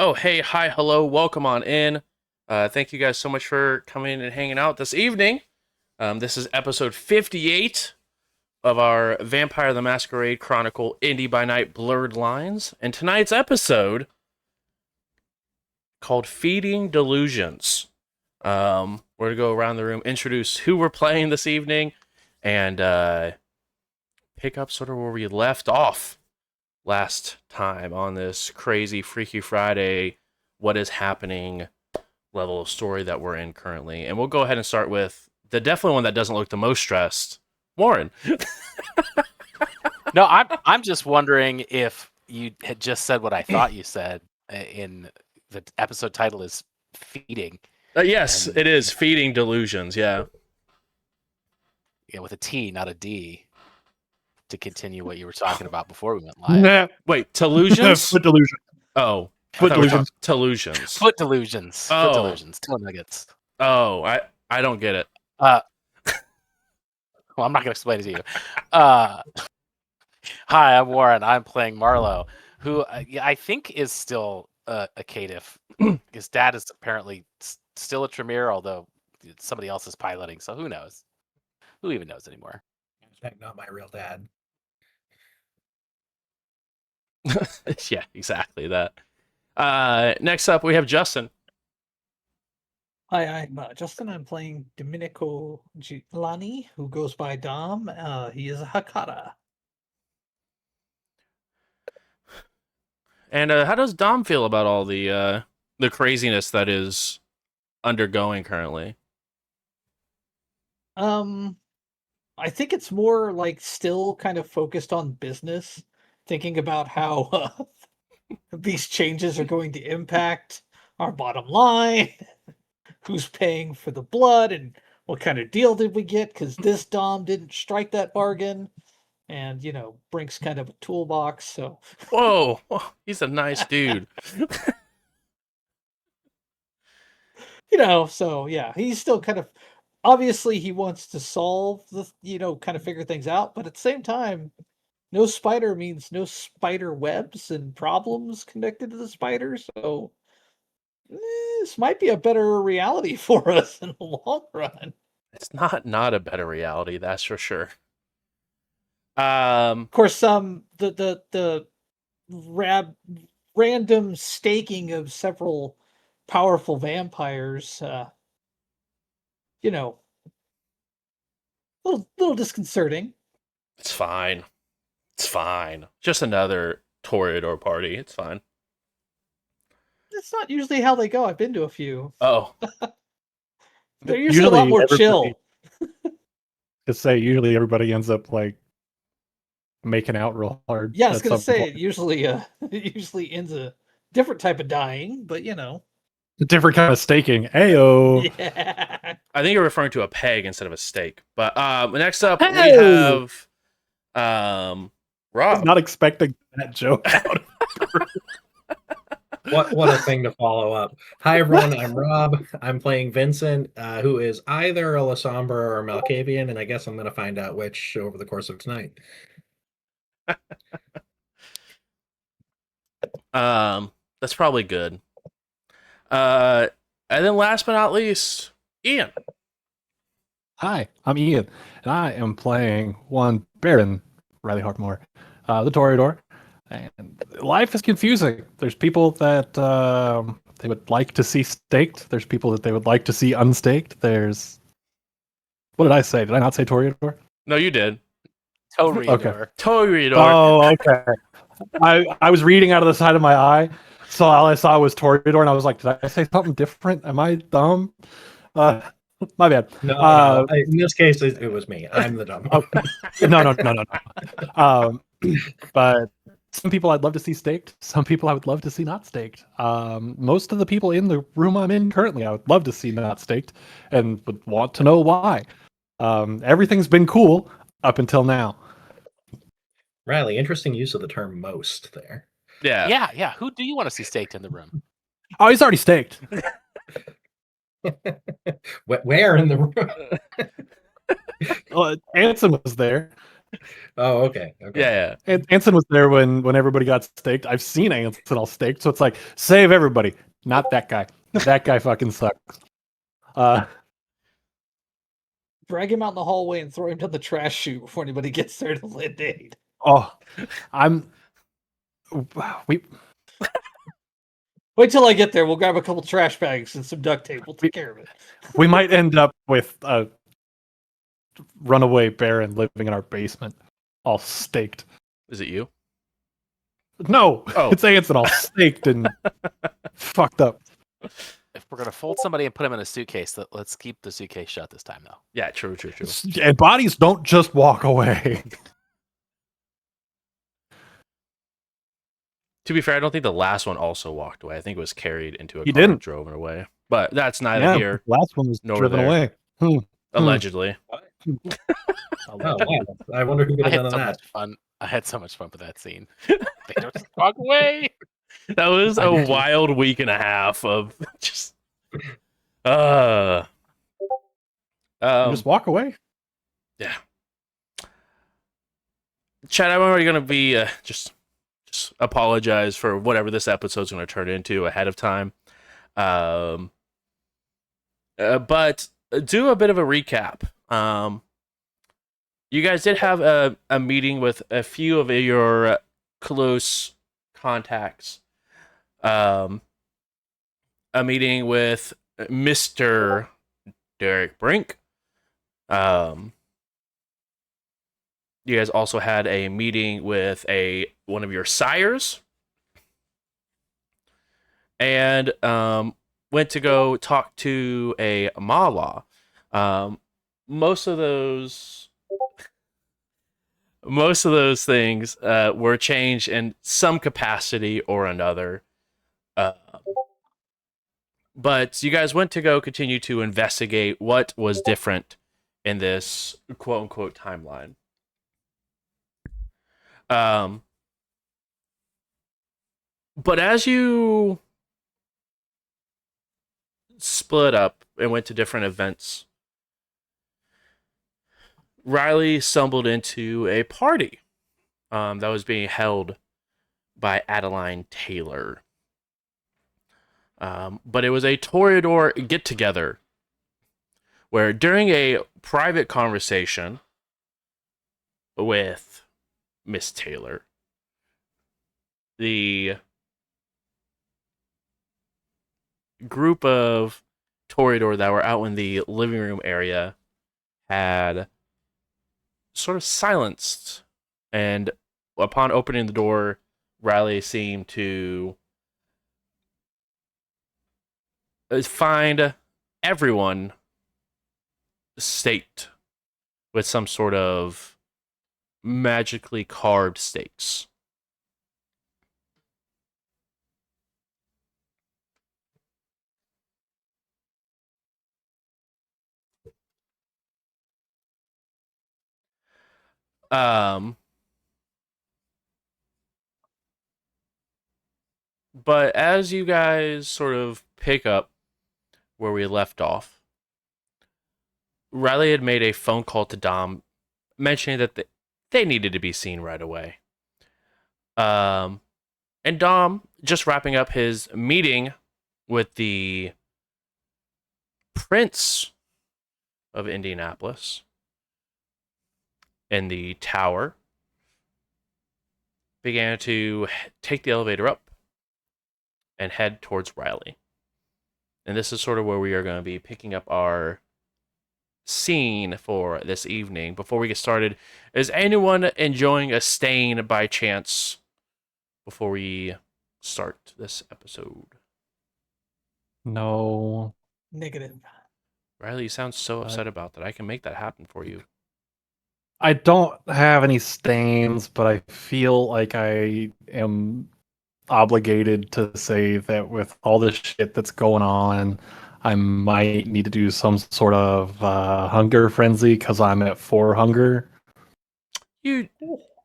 Oh, hey, hi, hello, welcome on in. Thank you guys so much for coming and hanging out this evening. This is episode 58 of our Vampire the Masquerade Chronicle Indy by Night Blurred Lines. And tonight's episode, called Feeding Delusions. We're going to go around the room, introduce who we're playing this evening, and pick up sort of where we left off last time on this crazy Freaky Friday, what is happening level of story that we're in currently. And we'll go ahead and start with the definitely one that doesn't look the most stressed, Warren. No, I'm just wondering if you had just said what I thought you said in the episode title is feeding. Yes, it is Feeding Delusions, yeah. Yeah, with a T, not a D, to continue what you were talking about before we went live. Nah. Wait, Delusions? Foot delusion. Oh. Foot delusions. Delusions. Foot delusions. Oh. Foot delusions. Toe nuggets. Oh, I don't get it. Well, I'm not going to explain it to you. Hi, I'm Warren. I'm playing Marlowe, who I think is still a caitiff. His dad is apparently still a Tremere, although somebody else is piloting, so who knows? Who even knows anymore? Not my real dad. Yeah, exactly that. Next up, we have Justin. Hi, I'm Justin. I'm playing Domenico Giuliani, who goes by Dom. He is a Hakata. And how does Dom feel about all the craziness that is undergoing currently? I think it's more like still kind of focused on business, thinking about how these changes are going to impact our bottom line, who's paying for the blood, and what kind of deal did we get, because this Dom didn't strike that bargain. And, Brink's kind of a toolbox, so... Whoa, he's a nice dude. So, yeah, he's still kind of... Obviously, he wants to solve the, kind of figure things out, but at the same time, no spider means no spider webs and problems connected to the spider, so... this might be a better reality for us in the long run. It's not a better reality, that's for sure. Of course, the random staking of several powerful vampires, little disconcerting. It's fine. Just another Toreador party. It's fine. That's not usually how they go. I've been to a few. Oh. They're usually a lot more chill. Usually everybody ends up like making out real hard. Yeah, I was gonna say it usually ends a different type of dying, but a different kind of staking. Ayo. Yeah. I think you're referring to a peg instead of a stake. But next up we have Rob. I was not expecting that joke out. What a thing to follow up. Hi everyone, I'm Rob. I'm playing Vincent, who is either a Lasombra or a Malkavian, and I guess I'm going to find out which over the course of tonight. That's probably good. And then last but not least, Ian. Hi, I'm Ian, and I am playing one Baron Riley Hartmore, the Toreador. And life is confusing. There's people that they would like to see staked. There's people that they would like to see unstaked. There's... What did I say? Did I not say Toreador? No, you did. Toreador. Okay. Toreador. Oh, okay. I was reading out of the side of my eye, so all I saw was Toreador, and I was like, did I say something different? Am I dumb? My bad. No, in this case, it was me. I'm the dumb one. No. But some people I'd love to see staked. Some people I would love to see not staked. Most of the people in the room I'm in currently, I would love to see not staked and would want to know why. Everything's been cool up until now. Riley, interesting use of the term most there. Yeah. Who do you want to see staked in the room? Oh, he's already staked. Where in the room? Well, Anson was there. Oh, okay. Okay. Yeah. And Anson was there when everybody got staked. I've seen Anson all staked, so it's like save everybody, not that guy. That guy fucking sucks. Drag him out in the hallway and throw him down the trash chute before anybody gets there to lend aid. Oh, we Wait till I get there. We'll grab a couple trash bags and some duct tape. We'll take care of it. we might end up with a runaway Baron living in our basement, all staked. Is it you? No, Oh. it's Anson all staked and fucked up. If we're gonna fold somebody and put them in a suitcase, let's keep the suitcase shut this time, though. Yeah, true. And bodies don't just walk away. To be fair, I don't think the last one also walked away. I think it was carried into a He car didn't. and drove it away. But that's neither Yeah, here, the last one was nor driven there. away. Hmm. allegedly. Oh, wow. I wonder who could I have had done so that. much fun. I had so much fun with that scene. They just walk away. That was I a did too. wild week and a half of just uh Just walk away. yeah. Chad, I'm already gonna be just apologize for whatever this episode's gonna turn into ahead of time. But do a bit of a recap. You guys did have a meeting with a few of your close contacts. A meeting with Mr. Derek Brink. You guys also had a meeting with one of your sires. And went to go talk to a Mala. Most of those things were changed in some capacity or another. But you guys went to go continue to investigate what was different in this quote unquote timeline. But as you split up and went to different events, Riley stumbled into a party that was being held by Adeline Taylor. But it was a Toreador get-together where during a private conversation with Miss Taylor, the group of Toreador that were out in the living room area had sort of silenced, and upon opening the door, Riley seemed to find everyone staked with some sort of magically carved stakes. But as you guys sort of pick up where we left off, Riley had made a phone call to Dom mentioning that they needed to be seen right away. And Dom, just wrapping up his meeting with the Prince of Indianapolis in the tower, began to take the elevator up and head towards Riley. And this is sort of where we are going to be picking up our scene for this evening. Before we get started, is anyone enjoying a stain by chance before we start this episode? No. Negative. Riley, you sound so upset about that. I can make that happen for you. I don't have any stains, but I feel like I am obligated to say that with all this shit that's going on, I might need to do some sort of hunger frenzy because I'm at 4 hunger. You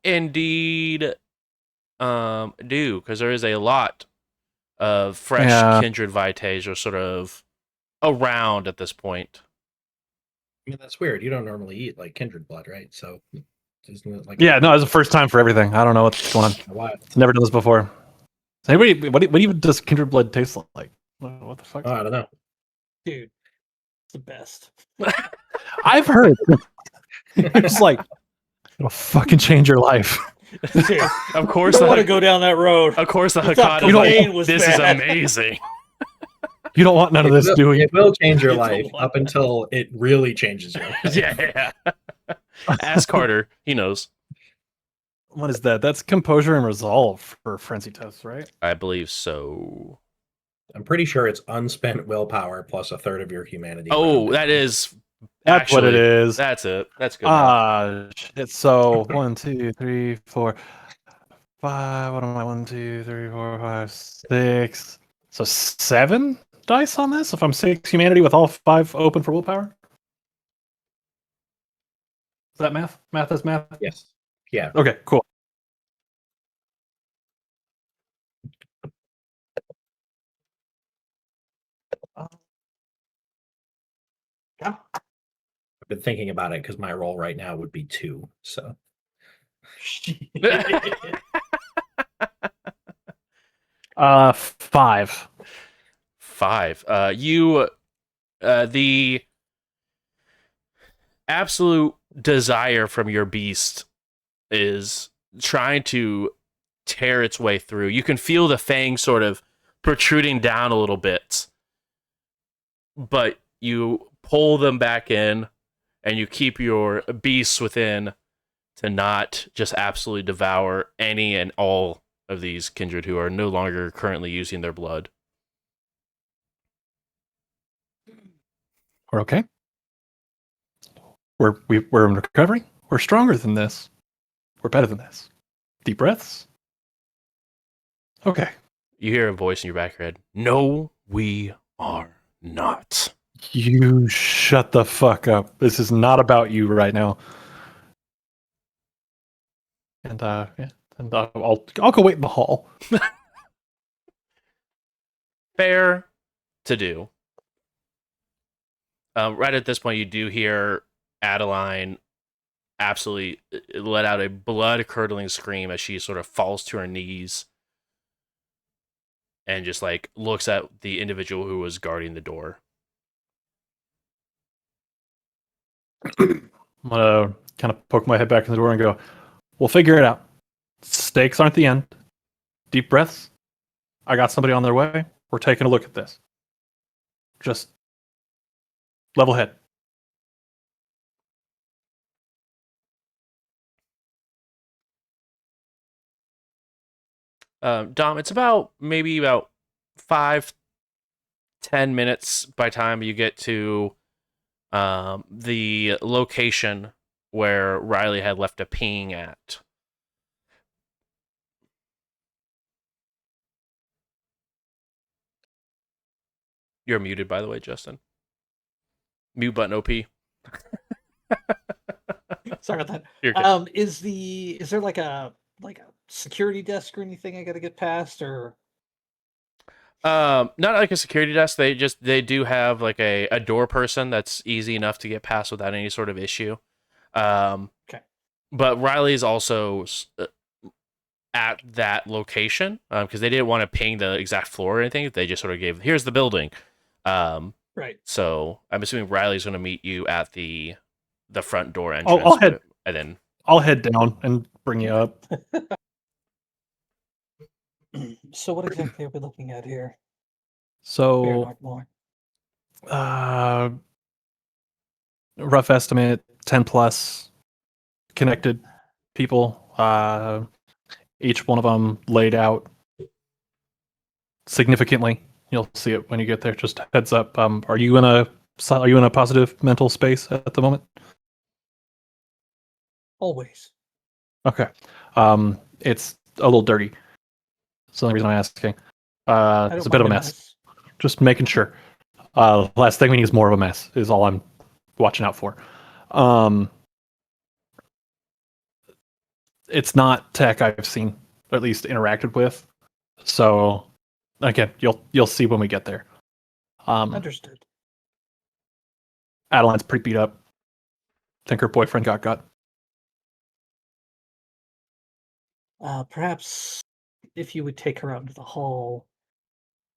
indeed do, because there is a lot of fresh kindred vitae are sort of around at this point. I mean, that's weird. You don't normally eat like kindred blood, right? So Isn't it like Yeah, no, it's the first time for everything. I don't know what's going on. What? Never done this before. So anybody, what even does kindred blood taste like? What the fuck? Oh, I don't know. Dude, it's the best. I've heard. It's like it'll fucking change your life. Dude, Of you course, don't want to the go down that road. of course the You thought Hakata is like, cocaine was this is bad." amazing. You don't want none of this, do you? It will change your You don't life want up until it really changes your life. Yeah. Ask Carter. He knows. What is that? That's composure and resolve for frenzy tests, right? I believe so. I'm pretty sure it's unspent willpower plus a third of your humanity. Oh, rounded. that is That's what it actually- is. That's it. That's good. enough. Shit. So 1, 2, 3, 4, 5. What am I? 1, 2, 3, 4, 5, 6. So 7 dice on this. If I'm 6 humanity with all 5 open for willpower. Is that math? Math is math. Yes. Yeah. Okay, cool. Yeah. I've been thinking about it because my roll right now would be 2. So 5. 5. The absolute desire from your beast is trying to tear its way through. You can feel the fangs sort of protruding down a little bit, but you pull them back in and you keep your beasts within to not just absolutely devour any and all of these kindred who are no longer currently using their blood. We're okay. We're in recovery. We're stronger than this. We're better than this. Deep breaths. Okay. You hear a voice in your back of your head. No, we are not. You shut the fuck up. This is not about you right now. And yeah, and I'll go wait in the hall. Fair to do. Right at this point, you do hear Adeline absolutely let out a blood-curdling scream as she sort of falls to her knees and just like looks at the individual who was guarding the door. I'm gonna kind of poke my head back in the door and go, we'll figure it out. Stakes aren't the end. Deep breaths. I got somebody on their way. We're taking a look at this. Just level head. Dom, it's maybe about 5-10 minutes by the time you get to the location where Riley had left a ping at. You're muted, by the way, Justin. Mute button OP. Sorry about You're good. that. Is there like a security desk or anything I got to get past, or Not like a security desk. They do have like a door person that's easy enough to get past without any sort of issue. Okay. But Riley's also at that location because they didn't want to ping the exact floor or anything. They just sort of gave, here's the building. right? So I'm assuming Riley's going to meet you at the front door entrance. I'll head. And then I'll head down and bring you up. So what exactly are we looking at here? So, More. rough estimate 10 plus connected people. Each one of them laid out significantly. You'll see it when you get there. Just heads up. Are you in a positive mental space at the moment? Always. Okay. It's a little dirty. That's the only reason I'm asking. I It's don't a bit of a mind mess. Just making sure. Last thing we need is more of a mess, is all I'm watching out for. It's not tech I've seen, or at least interacted with. So again, you'll see when we get there. Understood. Adeline's pretty beat up. Think her boyfriend got. Perhaps if you would take her out into the hall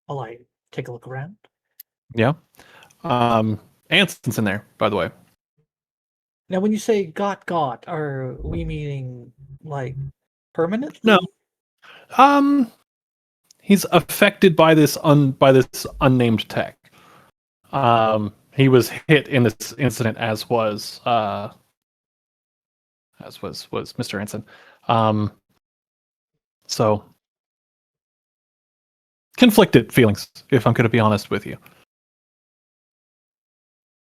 while I take a look around. Yeah. Anson's in there, by the way. Now, when you say got, are we meaning like permanently? No. He's affected by this unnamed tech. He was hit in this incident, as was Mr. Anson. So conflicted feelings, if I'm going to be honest with you.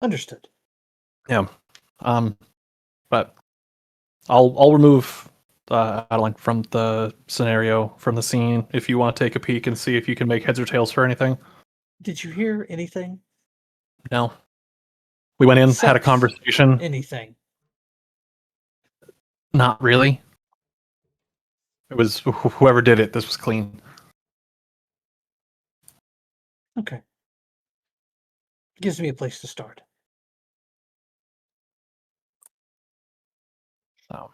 Understood. Yeah. But I'll remove Adeline from the scenario, from the scene, if you want to take a peek and see if you can make heads or tails for anything. Did you hear anything? No. We went in, had a Sense conversation. Anything? Not really. It was whoever did it. This was clean. Okay. Gives me a place to start. So,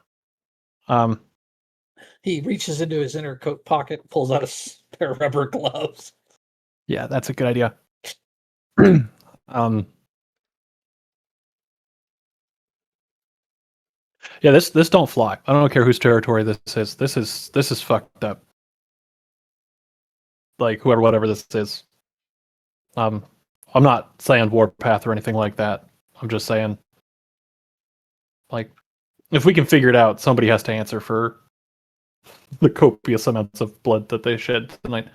um, He reaches into his inner coat pocket, pulls out a pair of rubber gloves. yeah, that's a good idea. Yeah, this don't fly. I don't care whose territory this is. This is fucked up. Like whatever this is. I'm not saying warpath or anything like that. I'm just saying, like, if we can figure it out, somebody has to answer for the copious amounts of blood that they shed tonight.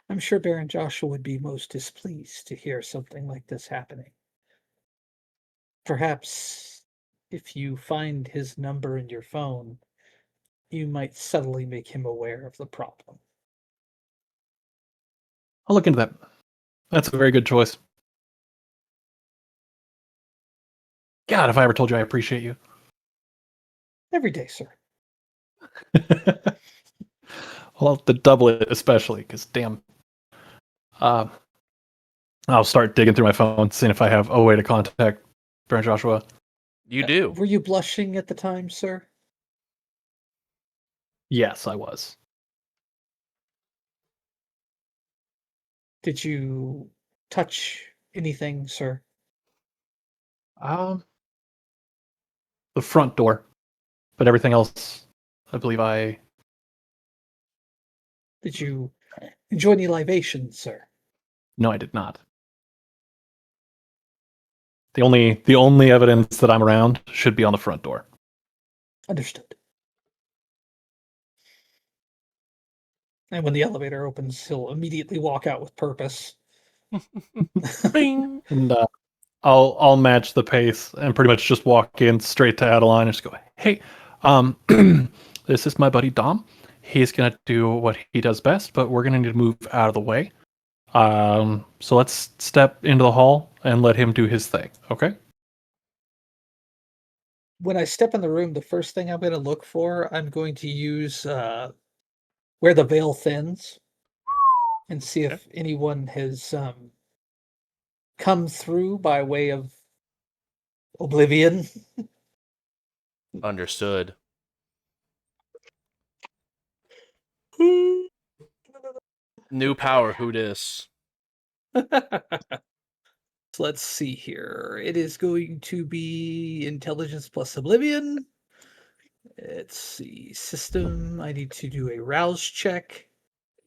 I'm sure Baron Joshua would be most displeased to hear something like this happening. Perhaps if you find his number in your phone, you might subtly make him aware of the problem. I'll look into that. That's a very good choice. God, if I ever told you I appreciate you. Every day, sir. Well, to double it especially, because damn. I'll start digging through my phone, seeing if I have a way to contact Baron Joshua. You do. Were you blushing at the time, sir? Yes, I was. Did you touch anything, sir? The front door, but everything else, I believe I. Did you enjoy any libations, sir? No, I did not. The only evidence that I'm around should be on the front door. Understood. And when the elevator opens, he'll immediately walk out with purpose. Bing. And I'll match the pace and pretty much just walk in straight to Adeline and just go, "Hey, this is my buddy Dom. He's gonna do what he does best, but we're gonna need to move out of the way. So let's step into the hall and let him do his thing, okay?" When I step in the room, the first thing I'm going to look for, I'm going to use where the veil thins and see if anyone has come through by way of oblivion. Understood. New power, who dis? So let's see here. It is going to be intelligence plus oblivion. Let's see. System. I need to do a rouse check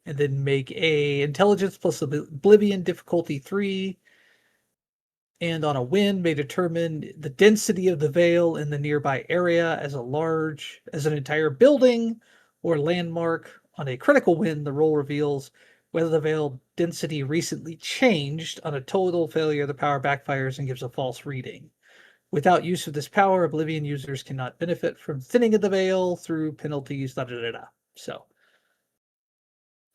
and then make a intelligence plus oblivion difficulty 3. And on a win may determine the density of the veil in the nearby area as an entire building or landmark. On a critical win, the roll reveals whether the veil density recently changed. On a total failure, the power backfires and gives a false reading. Without use of this power, Oblivion users cannot benefit from thinning of the veil through penalties. So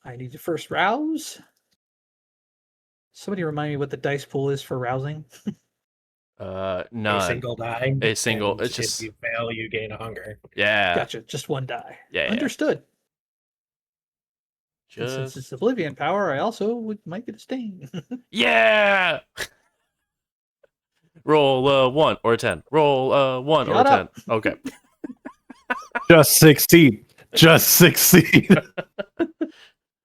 I need to first rouse. Somebody remind me what the dice pool is for rousing. A None. single die. A single. and It's just. if you fail, you gain a hunger. Yeah. Gotcha. Just one die. Yeah. Understood. And Just. since it's Oblivion power, I also might get a sting. Yeah. Roll 1 or 10. Roll 1 or Shut 10. up. Okay. Just succeed. Just succeed.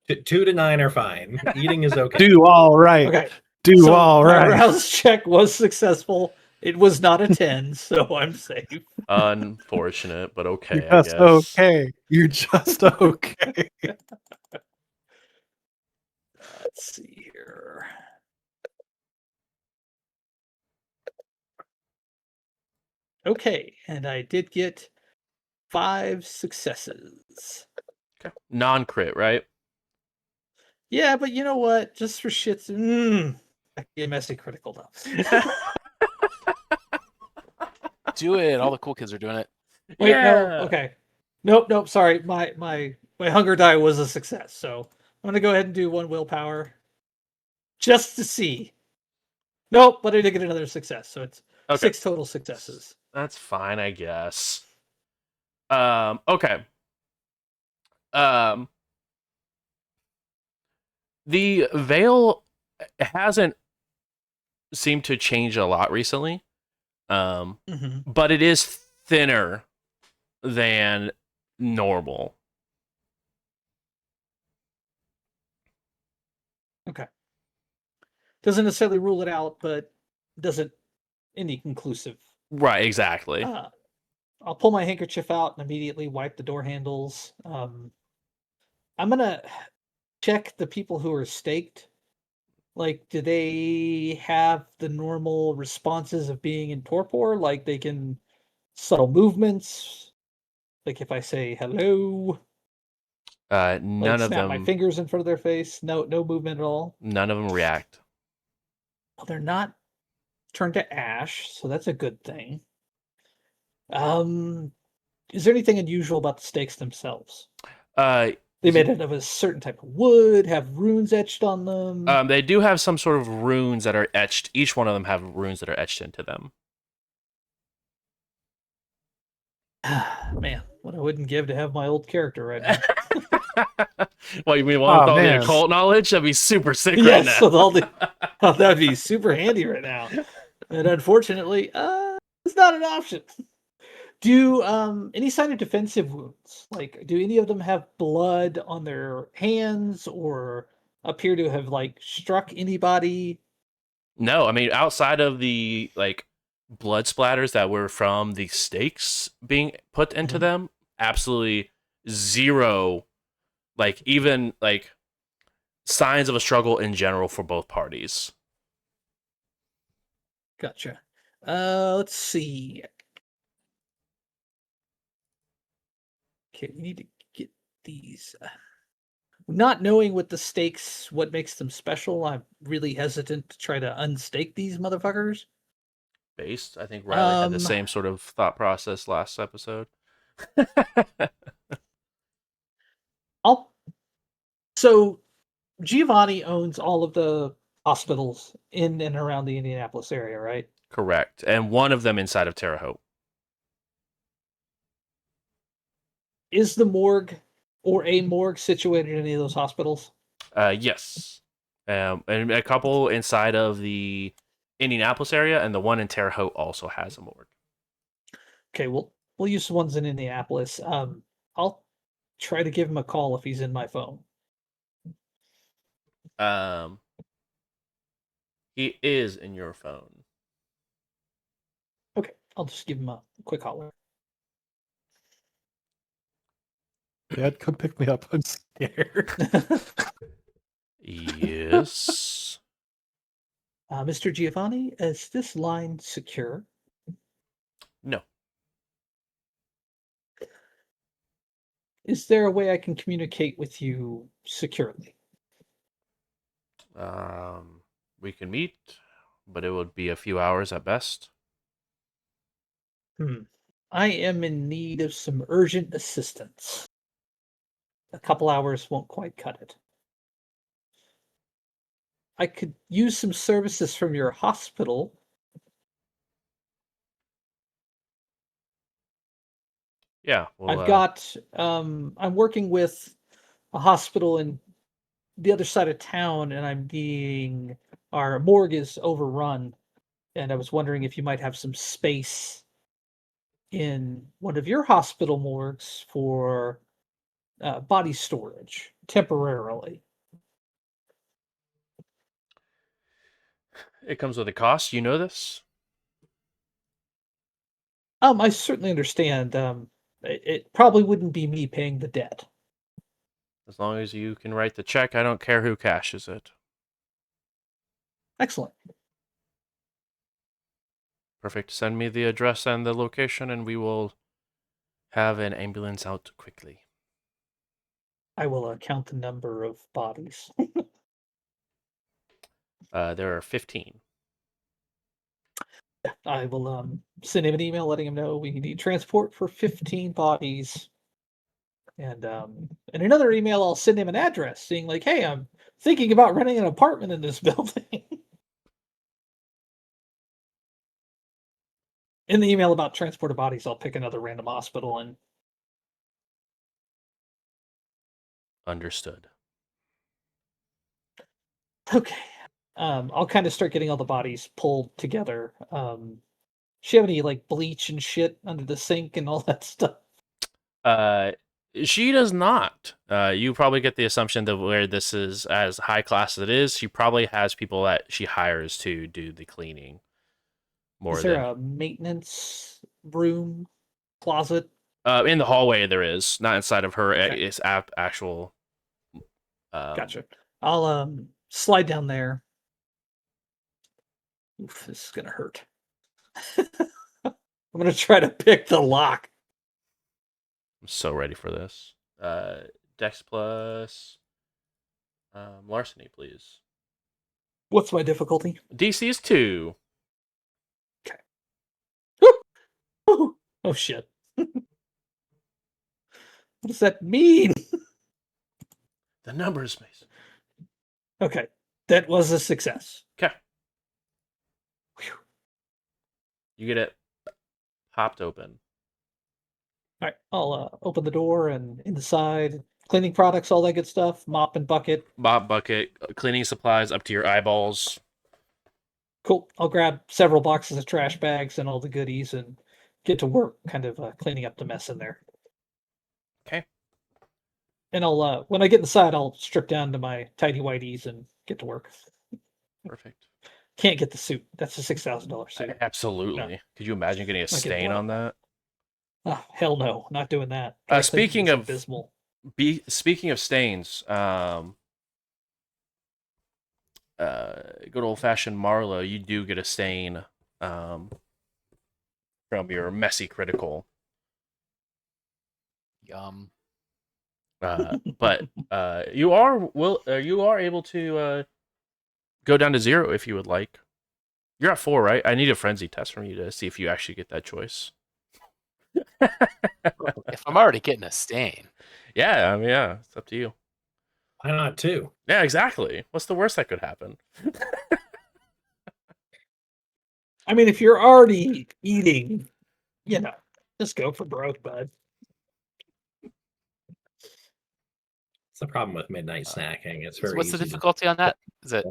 2 to 9 are fine. Eating is okay. Do all right. Okay. Do So all my right. rouse check was successful. It was not a 10, so I'm safe. Unfortunate, but okay, You're I just guess. okay. You're just okay. Let's see here. Okay, and I did get 5 successes. Okay. Non-crit, right? Yeah, but you know what? Just for shits, I can get messy critical though. Do it. All the cool kids are doing it. Wait, no. Yeah. Okay. Nope. Sorry, my hunger die was a success. So I'm gonna go ahead and do 1 willpower, just to see. Nope, but I did get another success, so it's Okay. 6 total successes. That's fine, I guess. Okay. The veil hasn't seemed to change a lot recently. Mm-hmm. But it is thinner than normal. Okay. Doesn't necessarily rule it out, but doesn't any conclusive. Right, exactly. I'll pull my handkerchief out and immediately wipe the door handles. I'm gonna check the people who are staked. Like, do they have the normal responses of being in torpor? Like, they can subtle movements. Like, if I say hello, like None of snap my them fingers in front of their face. No movement at all. react. Well, they're not turned to ash, so that's a good thing. Is there anything unusual about the stakes themselves? They made it of a certain type of wood, have runes etched on them. They do have some sort of runes that are etched. Each one of them have runes that are etched into them. Man, what I wouldn't give to have my old character right now. Well, you mean one with Oh, all the man. occult knowledge? That'd be super sick Yes, right now. with all the that'd be super handy right now. And unfortunately, it's not an option. Do any sign of defensive wounds? Like, do any of them have blood on their hands or appear to have like struck anybody? No, I mean outside of the like blood splatters that were from the stakes being put into Mhm. them, absolutely zero. Like even like signs of a struggle in general for both parties. Gotcha. Let's see. Okay, we need to get these. Not knowing what the stakes, what makes them special, I'm really hesitant to try to unstake these motherfuckers. Based, I think Riley had the Um, same sort of thought process last episode. I'll. So Giovanni owns all of the hospitals in and around the Indianapolis area, right? Correct, and one of them inside of Terre Haute. Is the morgue or a morgue situated in any of those hospitals? Yes, and a couple inside of the Indianapolis area, and the one in Terre Haute also has a morgue. Okay, we'll use the ones in Indianapolis. I'll try to give him a call if he's in my phone. He is in your phone. Okay, I'll just give him a quick holler. Dad, come pick me up. I'm scared. Yes. Mr. Giovanni, is this line secure? No. Is there a way I can communicate with you securely? We can meet, but it would be a few hours at best. I am in need of some urgent assistance. A couple hours won't quite cut it. I could use some services from your hospital. Yeah. Well, I've got I'm working with a hospital in the other side of town, and I'm being our morgue is overrun, and I was wondering if you might have some space in one of your hospital morgues for body storage temporarily. It comes with a cost. You know this. I certainly understand. It probably wouldn't be me paying the debt. As long as you can write the check, I don't care who cashes it. Excellent. Perfect. Send me the address and the location, and we will have an ambulance out quickly. I will count the number of bodies. There are 15. I will send him an email letting him know we need transport for 15 bodies. And in another email, I'll send him an address saying, like, hey, I'm thinking about renting an apartment in this building. In the email about transport of bodies, I'll pick another random hospital and Understood. okay. I'll kind of start getting all the bodies pulled together. She have any like bleach and shit under the sink and all that stuff? She does not. You probably get the assumption that where this is as high class as it is, she probably has people that she hires to do the cleaning. More Is there than a maintenance room, closet? in the hallway there is, not inside of her. Okay. It's actual. Gotcha. I'll slide down there. Oof, this is gonna hurt. I'm gonna try to pick the lock. I'm so ready for this. Dex plus larceny, please. What's my difficulty? DC is 2. Oh shit. What does that mean? The numbers, Mason. Okay, that was a success. Okay. You get it popped open. All right, I'll open the door and inside, cleaning products, all that good stuff, mop and bucket. Mop bucket, cleaning supplies up to your eyeballs. Cool. I'll grab several boxes of trash bags and all the goodies and get to work, kind of cleaning up the mess in there. Okay. And I'll, when I get inside, I'll strip down to my tidy whities and get to work. Perfect. Can't get the suit. That's a $6,000 suit. Absolutely. No. Could you imagine getting a Not getting stain blood. on that? Oh, hell no, not doing that. Dry cleaning Speaking is of abysmal. speaking of stains, good old fashioned Marlowe, you do get a stain from your messy critical. Yum. But you are able to go down to 0 if you would like. You're at 4, right? I need a frenzy test from you to see if you actually get that choice. If I'm already getting a stain, Yeah, I mean, yeah, it's up to you. Why not 2? Yeah, exactly. What's the worst that could happen? I mean, if you're already eating, just go for broke, bud. It's the problem with midnight snacking. It's so very what's the easy to- difficulty on that? Is it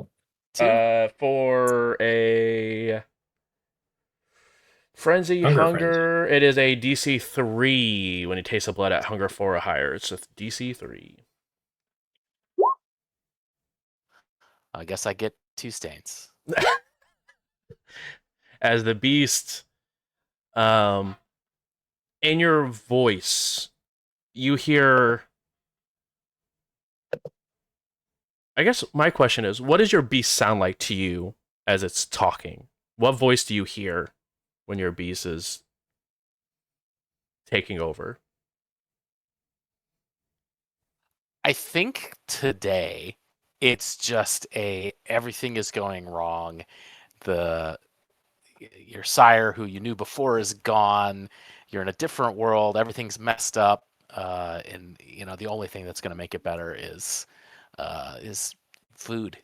2? For a frenzy Hunger hunger, it is a DC 3 when you taste the blood at hunger 4 or higher. It's a DC 3. I guess I get 2 stains. As the beast, in your voice, you hear. I guess my question is, what does your beast sound like to you as it's talking? What voice do you hear when your beast is taking over? I think today it's just everything is going wrong. Your sire, who you knew before, is gone. You're in a different world. Everything's messed up, and the only thing that's going to make it better is food.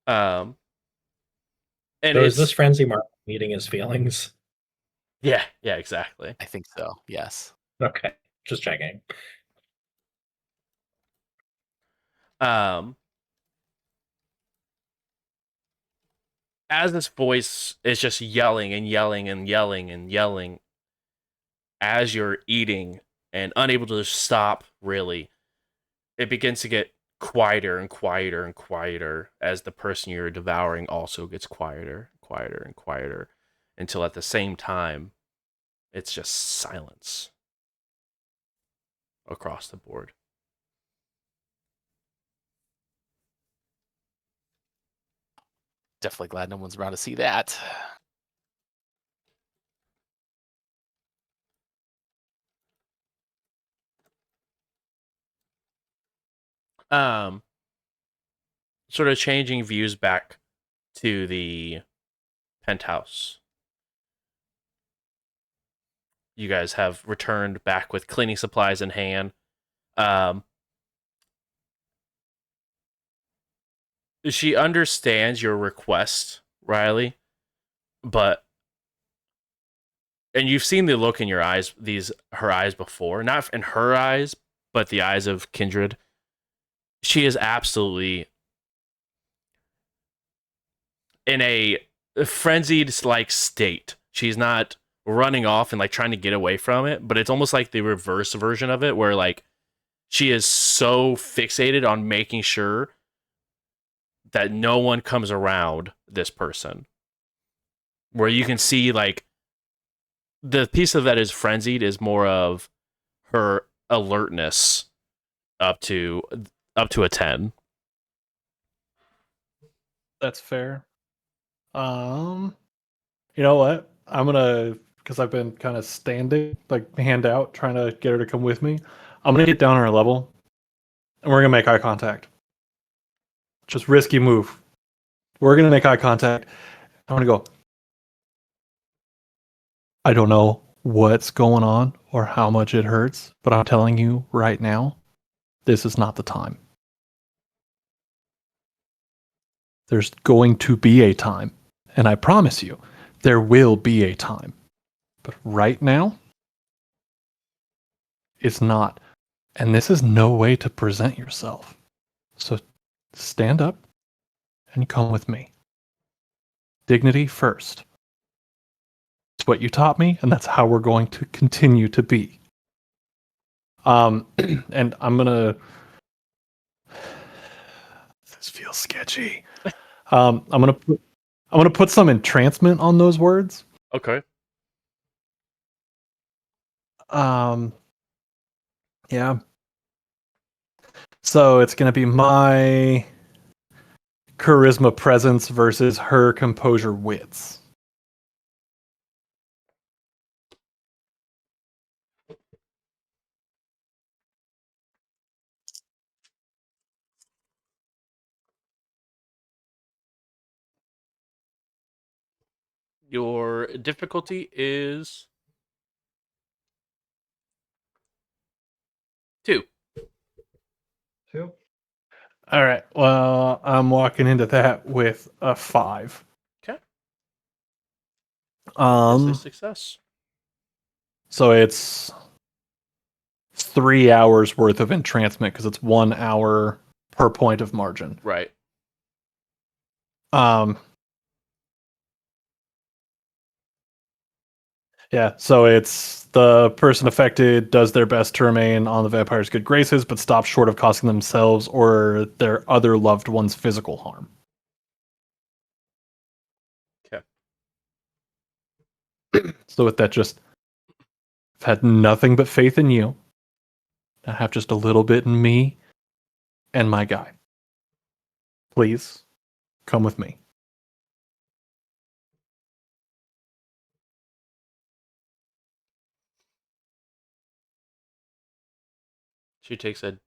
And So is this it's frenzy Mark meeting his feelings? yeah, exactly. I think so. Yes. Okay, just checking. Um, as this voice is just yelling and yelling and yelling and yelling as you're eating and unable to stop, really, it begins to get quieter and quieter and quieter as the person you're devouring also gets quieter, quieter, and quieter until at the same time, it's just silence across the board. Definitely glad no one's around to see that. Um, Sort of changing views back to the penthouse. You guys have returned back with cleaning supplies in hand. She understands your request, Riley, and you've seen the look in your eyes, her eyes before, not in her eyes, but the eyes of Kindred. She is absolutely in a frenzied like state. She's not running off and like trying to get away from it, but it's almost like the reverse version of it, where like she is so fixated on making sure that no one comes around this person. Where you can see like the piece of that is frenzied is more of her alertness up to a 10. That's fair. You know what? I'm gonna, because I've been kind of standing, like hand out, trying to get her to come with me. I'm gonna get down on her level, and we're gonna make eye contact. Just risky move. We're gonna make eye contact. I'm gonna go. I don't know what's going on or how much it hurts, but I'm telling you right now, this is not the time. There's going to be a time, and I promise you, there will be a time. But right now, it's not. And this is no way to present yourself. So stand up and come with me. Dignity first. It's what you taught me, and that's how we're going to continue to be. And I'm gonna. This feels sketchy. I'm gonna put some entrancement on those words. Okay. Yeah. So it's gonna be my charisma presence versus her composure wits. Your difficulty is 2. All right. Well, I'm walking into that with a 5. Okay. That's a success. So it's 3 hours worth of entrancement because it's 1 hour per point of margin. Right. Yeah, so it's the person affected does their best to remain on the vampire's good graces, but stops short of causing themselves or their other loved ones physical harm. Okay. So with that, just I've had nothing but faith in you. I have just a little bit in me and my guy. Please come with me. She takes a,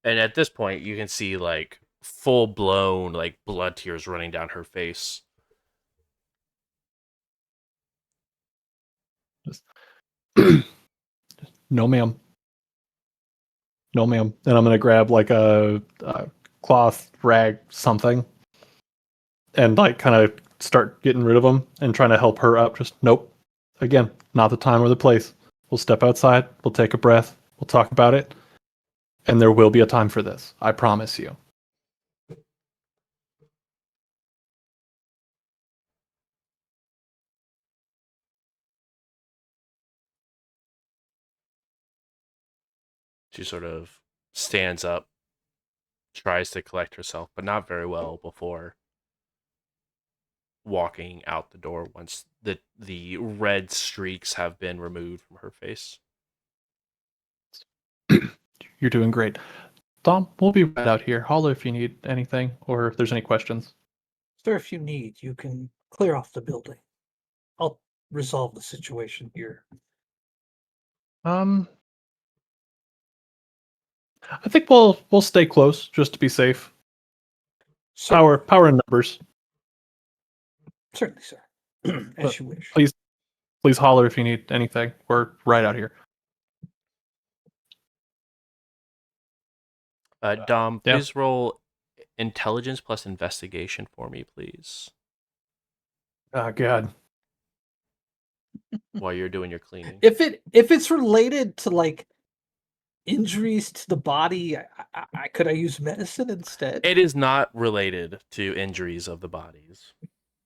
and at this point you can see like full blown like blood tears running down her face. No, ma'am. No, ma'am. And I'm gonna grab like a cloth rag something, and like kind of start getting rid of them and trying to help her up. Just nope. Again, not the time or the place. We'll step outside. We'll take a breath. We'll talk about it, and there will be a time for this. I promise you. She sort of stands up, tries to collect herself, but not very well before walking out the door once the red streaks have been removed from her face. You're doing great. Tom, we'll be right out here. Holler if you need anything or if there's any questions. Sir, if you need, you can clear off the building. I'll resolve the situation here. I think we'll stay close just to be safe. Sir, Power in numbers. certainly, sir. As But you wish. Please holler if you need anything. We're right out here. Dom, Yeah. please roll intelligence plus investigation for me, please, Oh God. while you're doing your cleaning. If it's related to like injuries to the body, could I use medicine instead? It is not related to injuries of the bodies.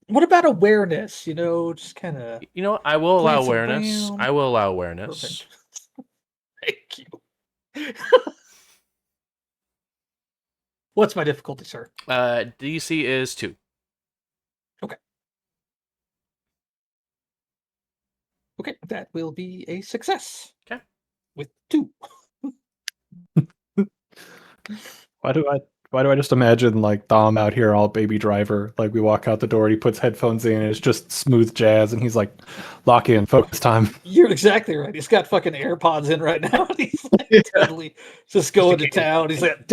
What about awareness? You know, just kind of You know what? I will allow glance awareness. around. I will allow awareness. Perfect. Thank you. What's my difficulty, sir? DC is 2. Okay, that will be a success. Okay. With 2. Why do I just imagine like Dom out here all Baby Driver? Like we walk out the door, he puts headphones in, and it's just smooth jazz, and he's like, "Lock in, focus time." You're exactly right. He's got fucking AirPods in right now. And he's like Yeah. totally just going to town. He's like,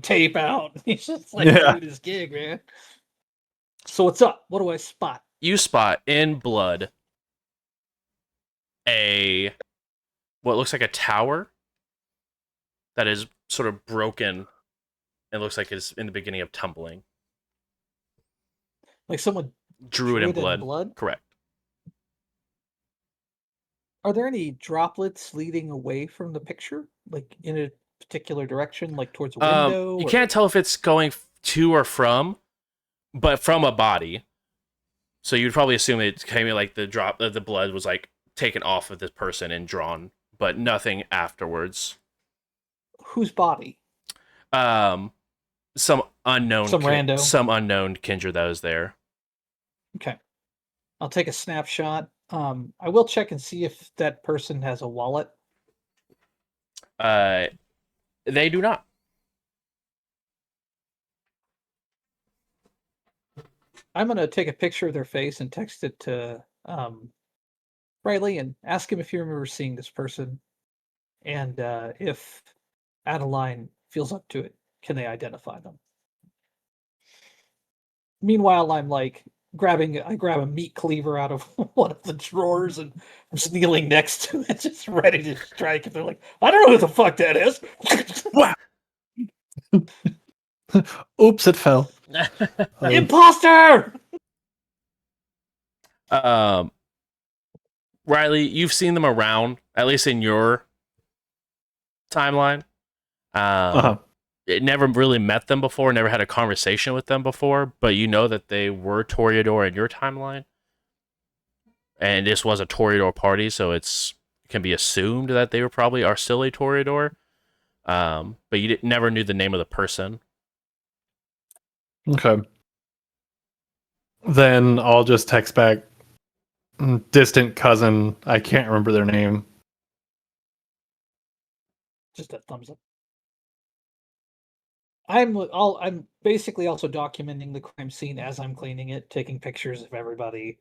tape out. He's just like Yeah. doing his gig, man. So what's up? What do I spot? You spot in blood what looks like a tower that is sort of broken. It looks like it's in the beginning of tumbling. Like someone Drew it in blood. Correct. Are there any droplets leading away from the picture, like in a particular direction, like towards a window? You can't tell if it's going to or from, but from a body. So you'd probably assume it came like the blood was like taken off of this person and drawn, but nothing afterwards. Whose body? Some unknown rando. Some unknown kindred that was there. Okay. I'll take a snapshot. I will check and see if that person has a wallet. They do not. I'm going to take a picture of their face and text it to Riley and ask him if you remember seeing this person. And if Adeline feels up to it, can they identify them? Meanwhile, I'm like I grab a meat cleaver out of one of the drawers and I'm just kneeling next to it, just ready to strike. And they're like, I don't know who the fuck that is. Wow. Oops, it fell. Imposter! Riley, you've seen them around, at least in your timeline. It never really met them before, never had a conversation with them before, but you know that they were Toreador in your timeline. And this was a Toreador party, so it can be assumed that they are still a Toreador. But you never knew the name of the person. Okay. Then I'll just text back, distant cousin. I can't remember their name. Just a thumbs up. I'm basically also documenting the crime scene as I'm cleaning it, taking pictures of everybody.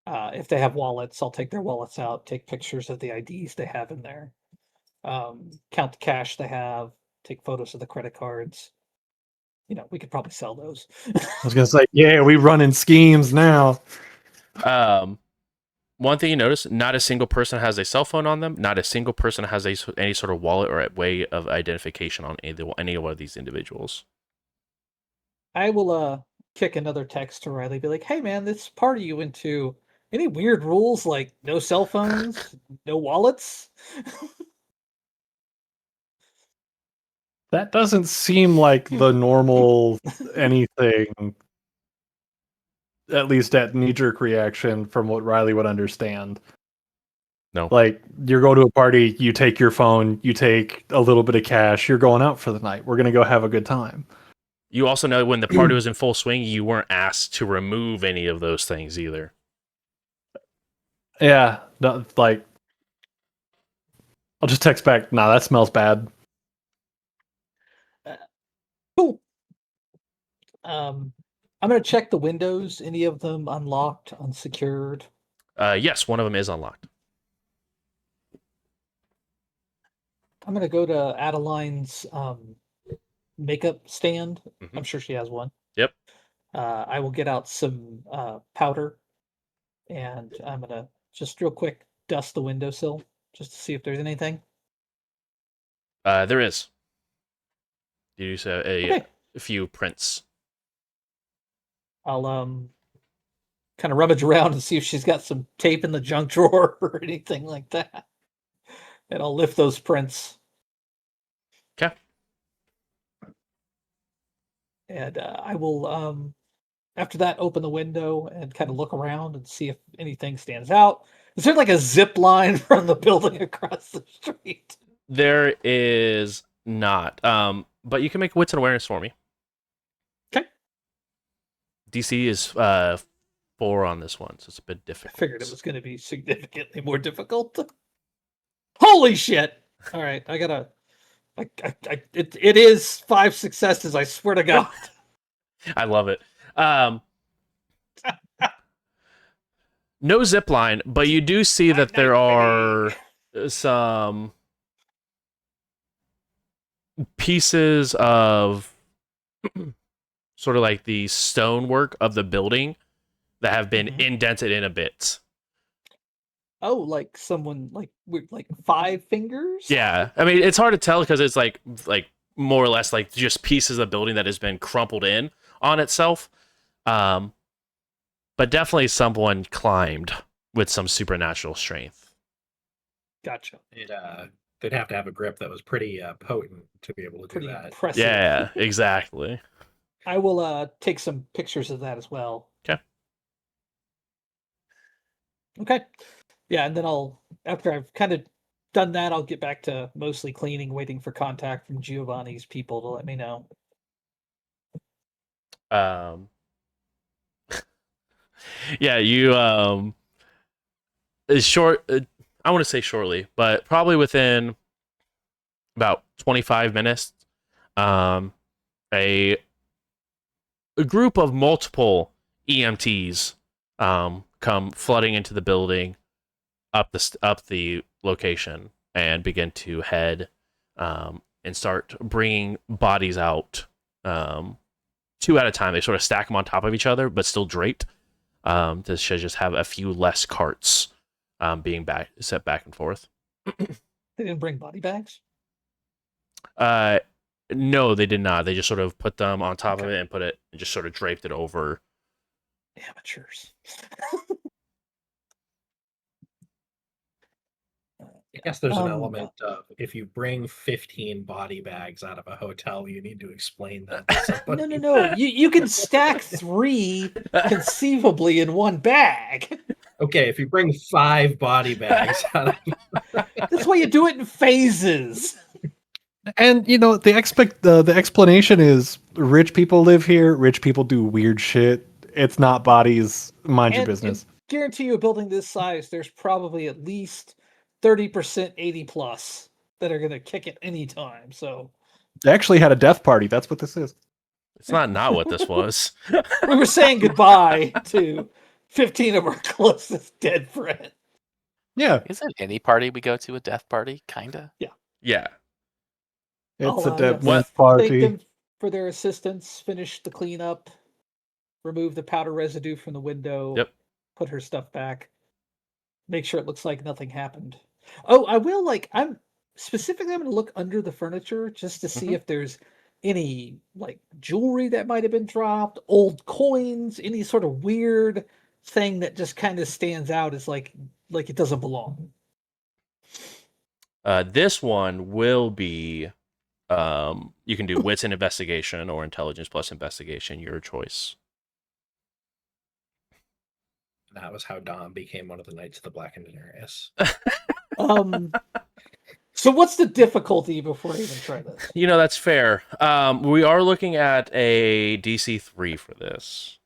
If they have wallets, I'll take their wallets out, take pictures of the IDs they have in there, count the cash they have, take photos of the credit cards. You know, we could probably sell those. I was gonna say, yeah, we running schemes now. One thing you notice, not a single person has a cell phone on them. Not a single person has any sort of wallet or a way of identification on any one of these individuals. I will kick another text to Riley, be like, hey man, this party you went to, any weird rules like no cell phones, no wallets? That doesn't seem like the normal anything, at least at knee-jerk reaction from what Riley would understand. No. Like, you're going to a party, you take your phone, you take a little bit of cash, you're going out for the night. We're going to go have a good time. You also know when the party was in full swing, you weren't asked to remove any of those things either. Yeah, no, like, I'll just text back, nah, that smells bad. Cool. I'm gonna check the windows. Any of them unlocked, unsecured? Yes, one of them is unlocked. I'm gonna go to Adeline's makeup stand. Mhm. I'm sure she has one. Yep. I will get out some powder, and I'm gonna just real quick dust the windowsill just to see if there's anything. There is. You use Okay. a few prints. I'll kind of rummage around and see if she's got some tape in the junk drawer or anything like that. And I'll lift those prints. Okay. And I will after that open the window and kind of look around and see if anything stands out. Is there like a zip line from the building across the street? There is not. But you can make wits and awareness for me. Okay. DC is 4 on this one, so it's a bit I difficult. figured it was going to be significantly more difficult. Holy shit! All right, I gotta. It is 5 successes. I swear to God. I love it. No zip line, but you do see that there are some pieces of sort of like the stonework of the building that have been Mhm. indented in a bit. Oh, like someone like with like 5 fingers? Yeah, I mean it's hard to tell because it's like more or less like just pieces of building that has been crumpled in on itself. But definitely someone climbed with some supernatural strength. Gotcha. They'd have to have a grip that was pretty potent to be able to Pretty do that. impressive. Yeah, exactly. I will take some pictures of that as well. Okay. Okay. Yeah, and then after I've kind of done that, I'll get back to mostly cleaning, waiting for contact from Giovanni's people to let me know. Yeah, you is short. I want to say shortly, but probably within about 25 minutes, um, a group of multiple EMTs come flooding into the building, up the location, and begin to head and start bringing bodies out, 2 at a time. They sort of stack them on top of each other, but still draped. This should just have a few less carts being set back and forth. They didn't bring body bags? No, they did not. They just sort of put them on top of Okay. it and just sort of draped it over. Amateurs. I guess there's an Um, element of if you bring 15 body bags out of a hotel, you need to explain that to somebody. No. You can stack 3 conceivably in one bag. Okay, if you bring 5 body bags out of That's why you do it in phases. And the explanation is rich people live here, rich people do weird shit. It's not bodies, mind your business. Guarantee you a building this size, there's probably at least 30% 80 plus that are gonna kick it anytime. So They actually had a death party. That's what this is. It's not what this was. we were saying goodbye to 15 of our closest dead friends. Yeah, Isn't any party we go to a death party? Kinda. Yeah. it's I'll, a dead yes, man's Thank party. them for their assistance. Finish the cleanup. Remove the powder residue from the window. Yep. Put her stuff back. Make sure it looks like nothing happened. Oh, I will I'm going to look under the furniture just to see Mhm. if there's any like jewelry that might have been dropped, old coins, any sort of weird thing that just kind of stands out as like it doesn't belong. This one will be. You can do wits and investigation or intelligence plus investigation, your choice. That was how Dom became one of the Knights of the Black and Denarius. So what's the difficulty before I even try this? That's fair. We are looking at a DC 3 for this.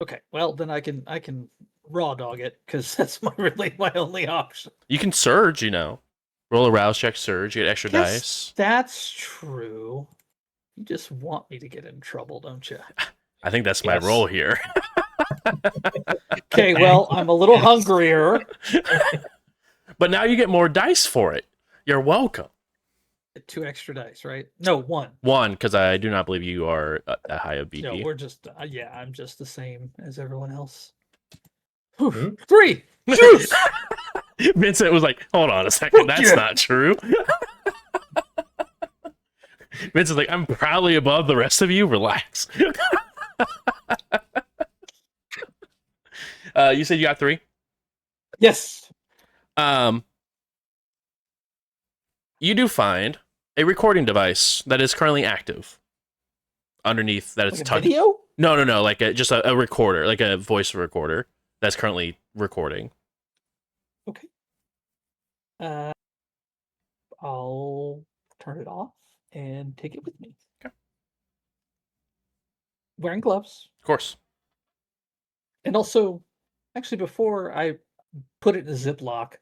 Okay, well then I can raw dog it because that's really my only option. You can surge, roll a rouse check, surge, you get extra Guess dice. that's true. You just want me to get in trouble, don't you? I think that's my Yes. role here. Okay, well I'm a little hungrier. But now you get more dice for it. You're welcome. 2 extra dice, right? No, 1. 1, because I do not believe you are that high of No, BP. we're just I'm just the same as everyone else. Whew, Hmm? 3 juice. Vincent was like, hold on a second, Fuck that's yeah. not true. Vincent's like, I'm proudly above the rest of you. Relax. You said you got 3? Yes. You do find a recording device that is currently active underneath that it's Like a tucked. video? No, like just a recorder, like a voice recorder that's currently recording. Okay. I'll turn it off and take it with me. Okay. Wearing gloves. Of course. And also, actually, before I put it in a Ziploc,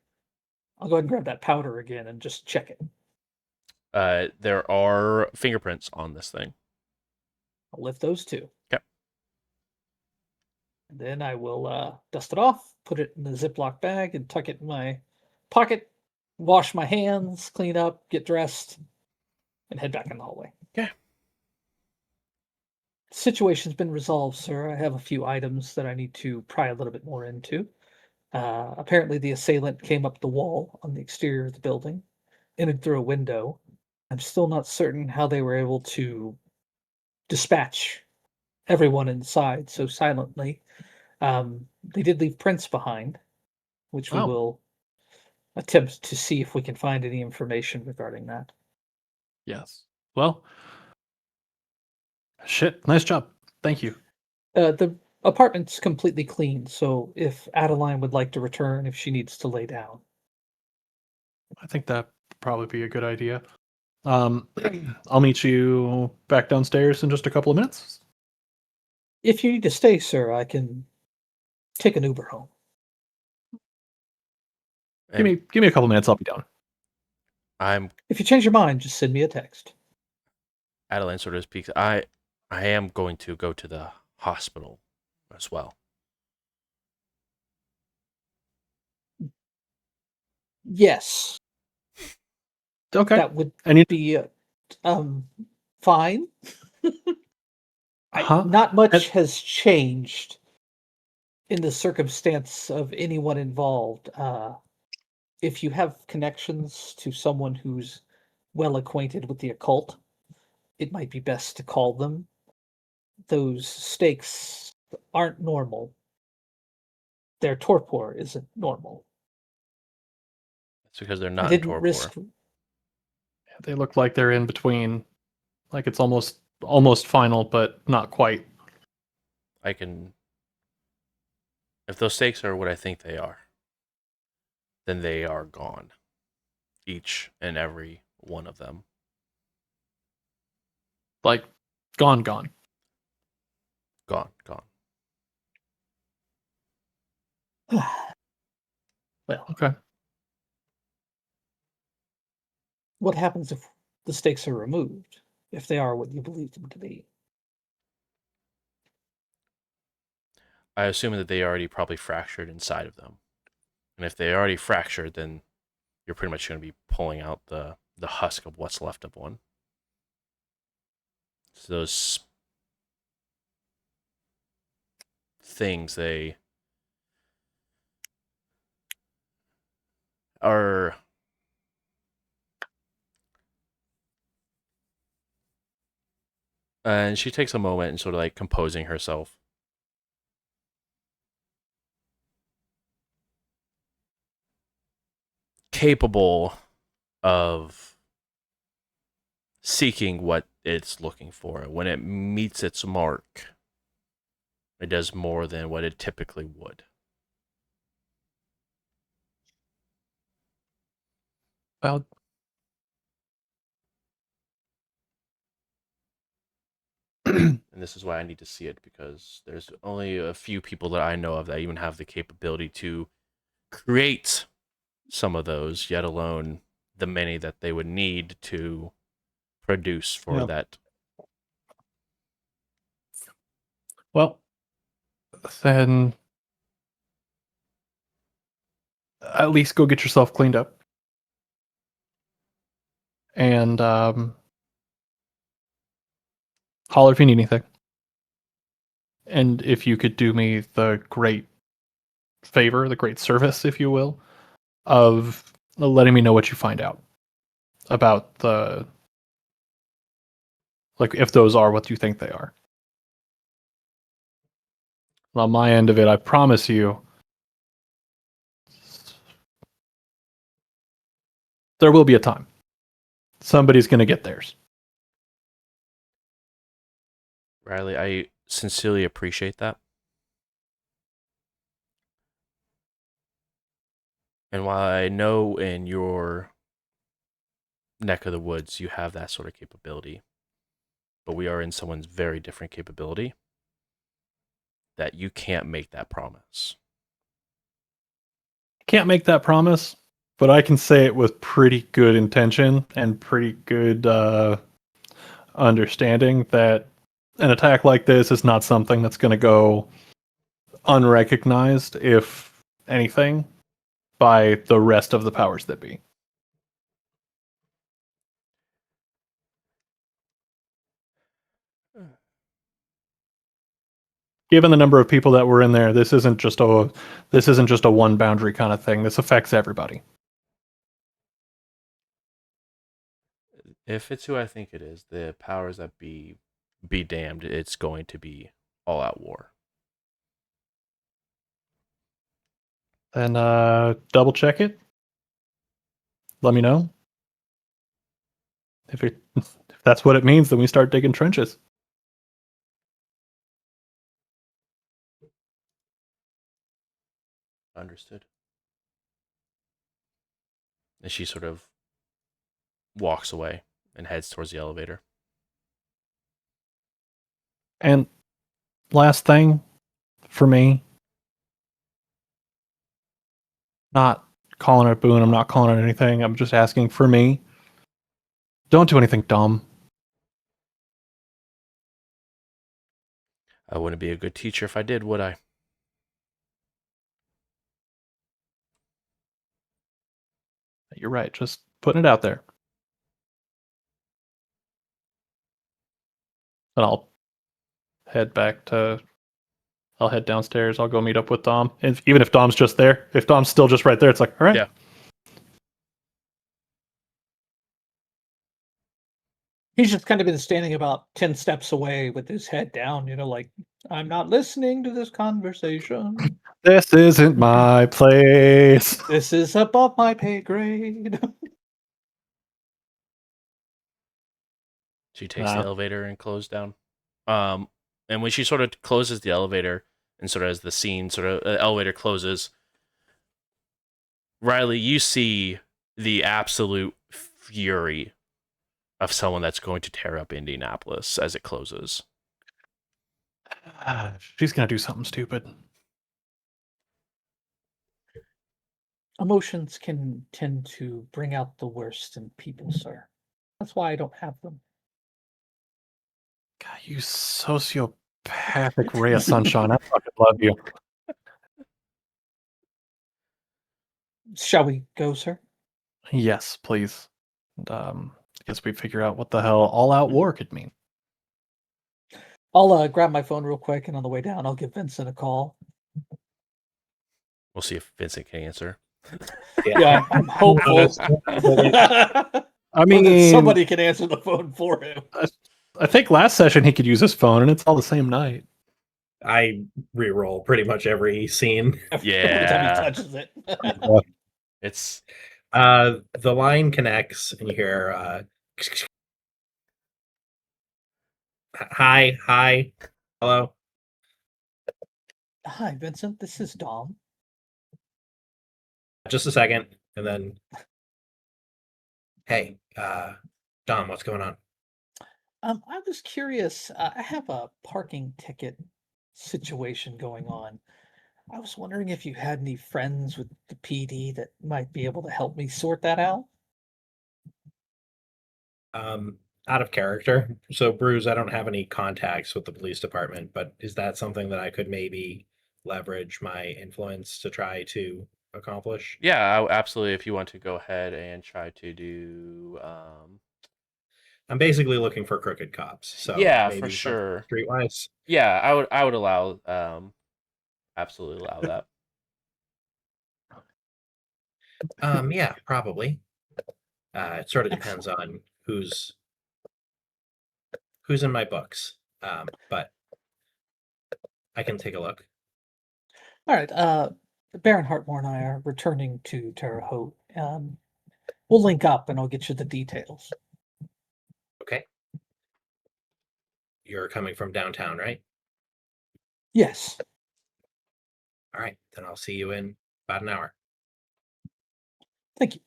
I'll go ahead and grab that powder again and just check it. There are fingerprints on this thing. I'll lift those 2. Okay. And then I will dust it off, put it in a Ziploc bag, and tuck it in my pocket, wash my hands, clean up, get dressed, and head back in the hallway. Okay. Situation's been resolved, sir. I have a few items that I need to pry a little bit more into. Apparently, the assailant came up the wall on the exterior of the building, entered through a window. I'm still not certain how they were able to dispatch everyone inside so silently. They did leave prints behind, which we Oh. will attempt to see if we can find any information regarding that. Yes. Well, shit. Nice job. Thank you. The apartment's completely clean, so if Adeline would like to return, if she needs to lay down. I think that would probably be a good idea. I'll meet you back downstairs in just a couple of minutes. If you need to stay, sir, I can take an Uber home. Give me a couple minutes. I'll be down. I'm If you change your mind, just send me a text. Adeline sort of speaks. I am going to go to the hospital as well. Yes, Okay. that would And you, be fine. Huh? Not much And- has changed in the circumstance of anyone involved. If you have connections to someone who's well acquainted with the occult, it might be best to call them. Those stakes aren't normal. Their torpor isn't normal. It's because they're I not in didn't torpor. risk. they look like they're in between. Like it's almost final, but not quite. I can. If those stakes are what I think they are, then they are gone. Each and every one of them. Like gone. Gone. Well, Okay. what happens if the stakes are removed? If they are what you believe them to be? I assume that they already probably fractured inside of them. And if they already fractured, then you're pretty much going to be pulling out the husk of what's left of one. So those things, they are... And she takes a moment and sort of like composing herself. Capable of seeking what it's looking for. When it meets its mark, It does more than what it typically would. Well, And this is why I need to see it, because there's only a few people that I know of that even have the capability to create some of those, yet alone the many that they would need to produce for Yeah. that. well, then at least go get yourself cleaned up. And holler if you need anything. And if you could do me the great favor, the great service, if you will, of letting me know what you find out about the, like, if those are what you think they are. On my end of it, I promise you, there will be a time. Somebody's going to get theirs. Riley, I sincerely appreciate that. And while I know in your neck of the woods you have that sort of capability, but we are in someone's very different capability, that you can't make that promise. Can't make that promise, but I can say it with pretty good intention and pretty good understanding that an attack like this is not something that's going to go unrecognized, if anything, by the rest of the powers that be. Given the number of people that were in there, this isn't just a one boundary kind of thing. This affects everybody. If it's who I think it is, the powers that be damned, it's going to be all out war. Then double check it. Let me know. If that's what it means, then we start digging trenches. Understood. And she sort of walks away and heads towards the elevator. And last thing for me, not calling it boon, I'm not calling it anything. I'm just asking for me. Don't do anything dumb. I wouldn't be a good teacher if I did, would I? You're right. Just putting it out there. And I'll head downstairs. I'll go meet up with Dom. And even if Dom's just there, if Dom's still just right there, it's like, all right. Yeah. He's just kind of been standing about 10 steps away with his head down, like, I'm not listening to this conversation. This isn't my place. This is above my pay grade. She takes the elevator and closes down. And when she sort of closes the elevator and sort of as the scene sort of elevator closes, Riley, you see the absolute fury of someone that's going to tear up Indianapolis as it closes. She's gonna do something stupid. Emotions can tend to bring out the worst in people, sir. That's why I don't have them. God, you sociopathic ray of sunshine. I fucking love you. Shall we go, sir? Yes, please. And, I guess we figure out what the hell all-out war could mean. I'll grab my phone real quick, and on the way down, I'll give Vincent a call. We'll see if Vincent can answer. Yeah, I'm hopeful. I mean, somebody can answer the phone for him. I think last session he could use his phone, and it's all the same night. I re-roll pretty much every scene. Every time he touches it. It's the line connects, and you hear hi, hello. Hi, Vincent. This is Dom. Just a second, and then, hey, Dom, what's going on? I was curious. I have a parking ticket situation going on. I was wondering if you had any friends with the PD that might be able to help me sort that out. Out of character. So, Bruce, I don't have any contacts with the police department, but is that something that I could maybe leverage my influence to try to accomplish? Yeah, absolutely. If you want to go ahead and try to do, I'm basically looking for crooked cops, so yeah, for maybe something sure. streetwise. Yeah, I would allow, absolutely allow that. Yeah, probably. It sort of depends Excellent. on who's in my books. But I can take a look. All right. Baron Hartmore and I are returning to Terre Haute. We'll link up and I'll get you the details. Okay. You're coming from downtown, right? Yes. All right, then I'll see you in about an hour. Thank you.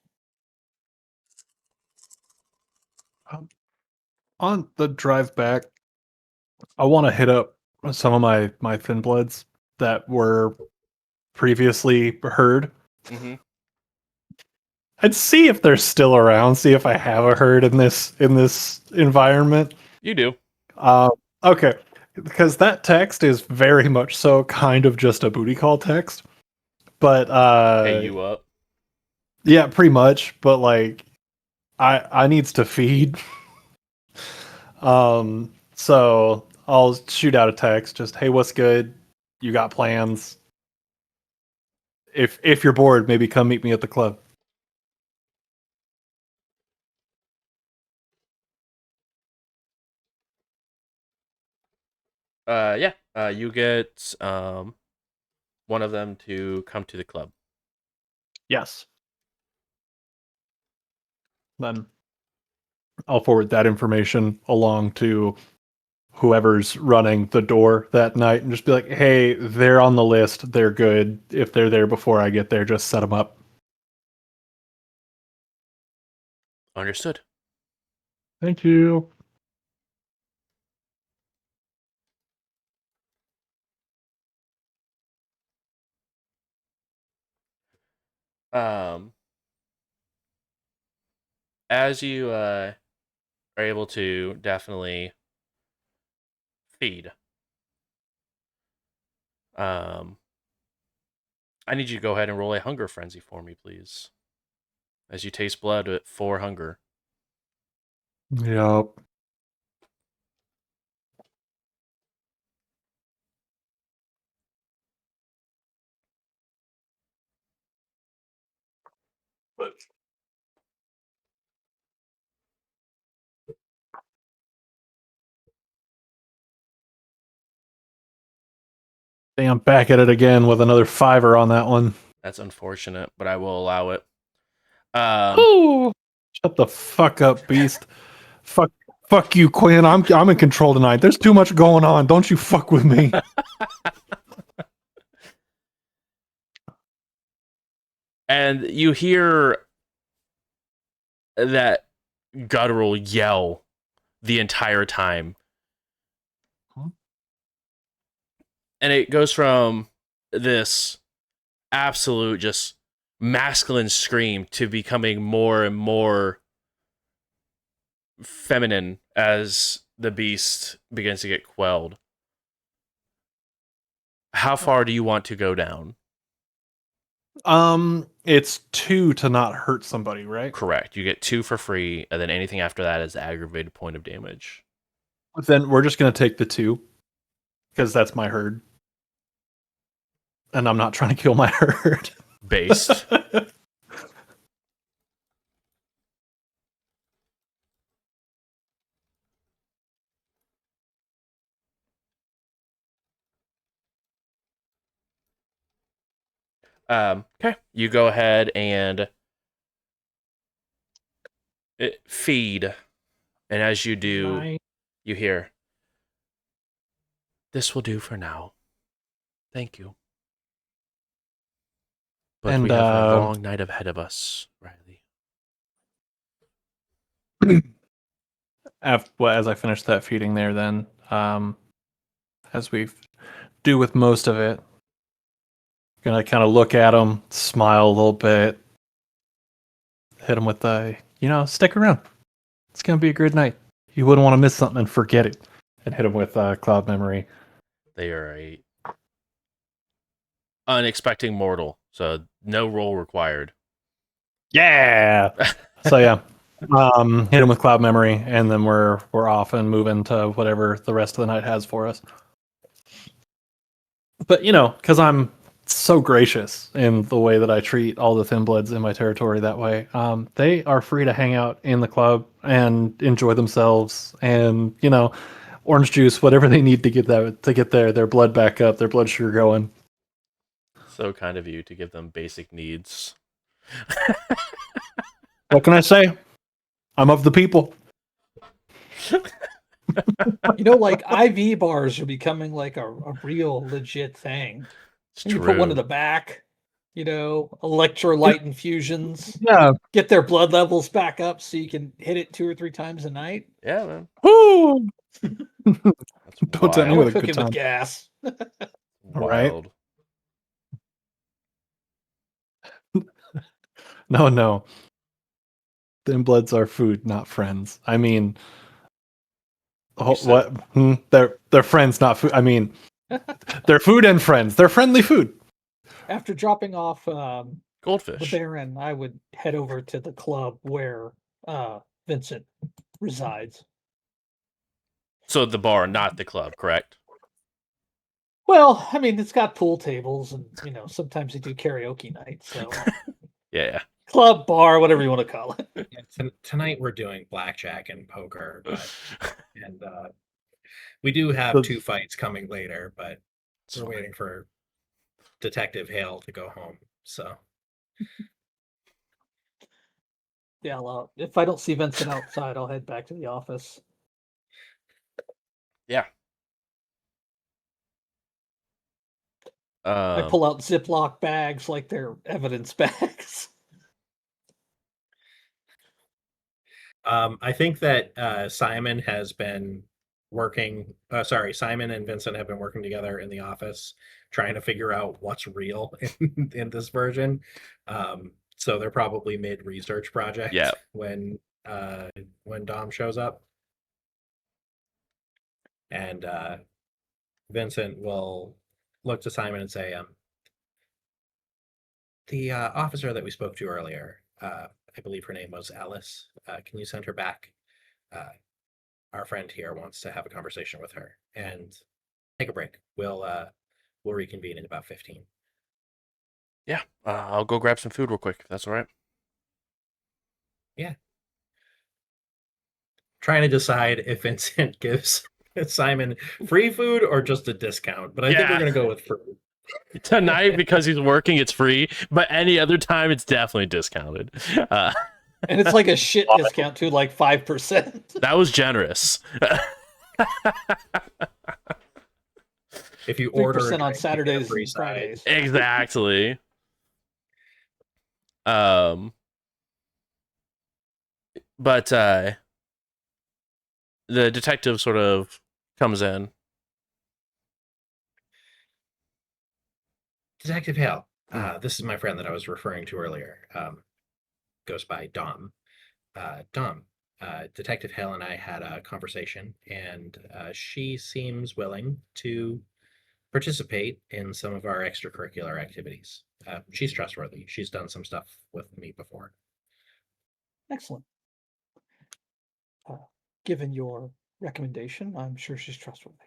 On the drive back, I want to hit up some of my thin bloods that were previously heard. Mm-hmm. I'd see if they're still around, see if I have a herd in this environment. You do. Okay, because that text is very much so kind of just a booty call text. But Pay you up. yeah, pretty much. But like, I needs to feed. So I'll shoot out a text, just hey, what's good? You got plans? If you're bored, maybe come meet me at the club. Yeah. You get one of them to come to the club. Yes. Then I'll forward that information along to whoever's running the door that night and just be like, hey, they're on the list. They're good. If they're there before I get there, just set them up. Understood. Thank you. Um, as you are able to definitely feed, um, I need you to go ahead and roll a hunger frenzy for me, please. As you taste blood for hunger. Yep. Damn, back at it again with another fiver on that one. That's unfortunate, but I will allow it. Um, Ooh. Shut the fuck up, beast. Fuck you, Quinn. I'm in control tonight. There's too much going on. Don't you fuck with me. and you hear that guttural yell the entire time. Huh? And it goes from this absolute just masculine scream to becoming more and more feminine as the beast begins to get quelled. How far do you want to go down? It's 2 to not hurt somebody, right? Correct. You get 2 for free, and then anything after that is aggravated point of damage. Then we're just gonna take the 2 because that's my herd, and I'm not trying to kill my herd. Based. Okay. You go ahead and feed, and as you do, Nice. you hear, "This will do for now. Thank you. But And, we have a long night ahead of us, Riley. as I finish that feeding there, then, as we do with most of it, gonna kind of look at him, smile a little bit, hit him with the, stick around. It's gonna be a good night. You wouldn't want to miss something and forget it. And hit him with cloud memory. They are a unexpected mortal, so no roll required. Yeah. So yeah, hit him with cloud memory, and then we're off and moving to whatever the rest of the night has for us. But because I'm so gracious in the way that I treat all the thin bloods in my territory that way, they are free to hang out in the club and enjoy themselves, and orange juice, whatever they need to get their blood back up, their blood sugar going. So kind of you to give them basic needs. What can I say? I'm of the people. Like IV bars are becoming like a real legit thing. It's You true. put one in the back, electrolyte infusions, Yeah. get their blood levels back up so you can hit it 2 or 3 times a night. Yeah, man. Woo! That's Don't tell me wild. with a Cook good it time. with gas. Right. Wild. No. Thin bloods are food, not friends. I mean, said what? They're friends, not food. I mean, they're food and friends. They're friendly food. After dropping off the Goldfish. Baron, I would head over to the club where Vincent resides. So the bar, not the club, correct? Well, I mean, it's got pool tables, and sometimes they do karaoke nights. So Yeah. club, bar, whatever you want to call it. Yeah, tonight we're doing blackjack and poker, and we do have 2 fights coming later, but we're waiting for Detective Hale to go home. So Yeah, if I don't see Vincent outside, I'll head back to the office. Yeah. I pull out Ziploc bags like they're evidence bags. I think that Simon has been working. Simon and Vincent have been working together in the office, trying to figure out what's real in this version. So they're probably mid-research project when Dom shows up, and Vincent will look to Simon and say, "The officer that we spoke to earlier, I believe her name was Alice. Can you send her back? Our friend here wants to have a conversation with her, and take a break. We'll reconvene in about 15." Yeah. I'll go grab some food real quick, if that's all right. Yeah. Trying to decide if Vincent gives Simon free food or just a discount, but I think we're gonna go with free. Tonight, because he's working, it's free, but any other time, it's definitely discounted. And it's like a shit discount too, like 5%. That was generous. If you order 3% on Saturdays and free Fridays. Exactly. But the detective sort of comes in. Detective Hale, this is my friend that I was referring to earlier. Goes by Dom. Dom, Detective Hale and I had a conversation, and she seems willing to participate in some of our extracurricular activities. She's trustworthy. She's done some stuff with me before. Excellent. Given your recommendation, I'm sure she's trustworthy.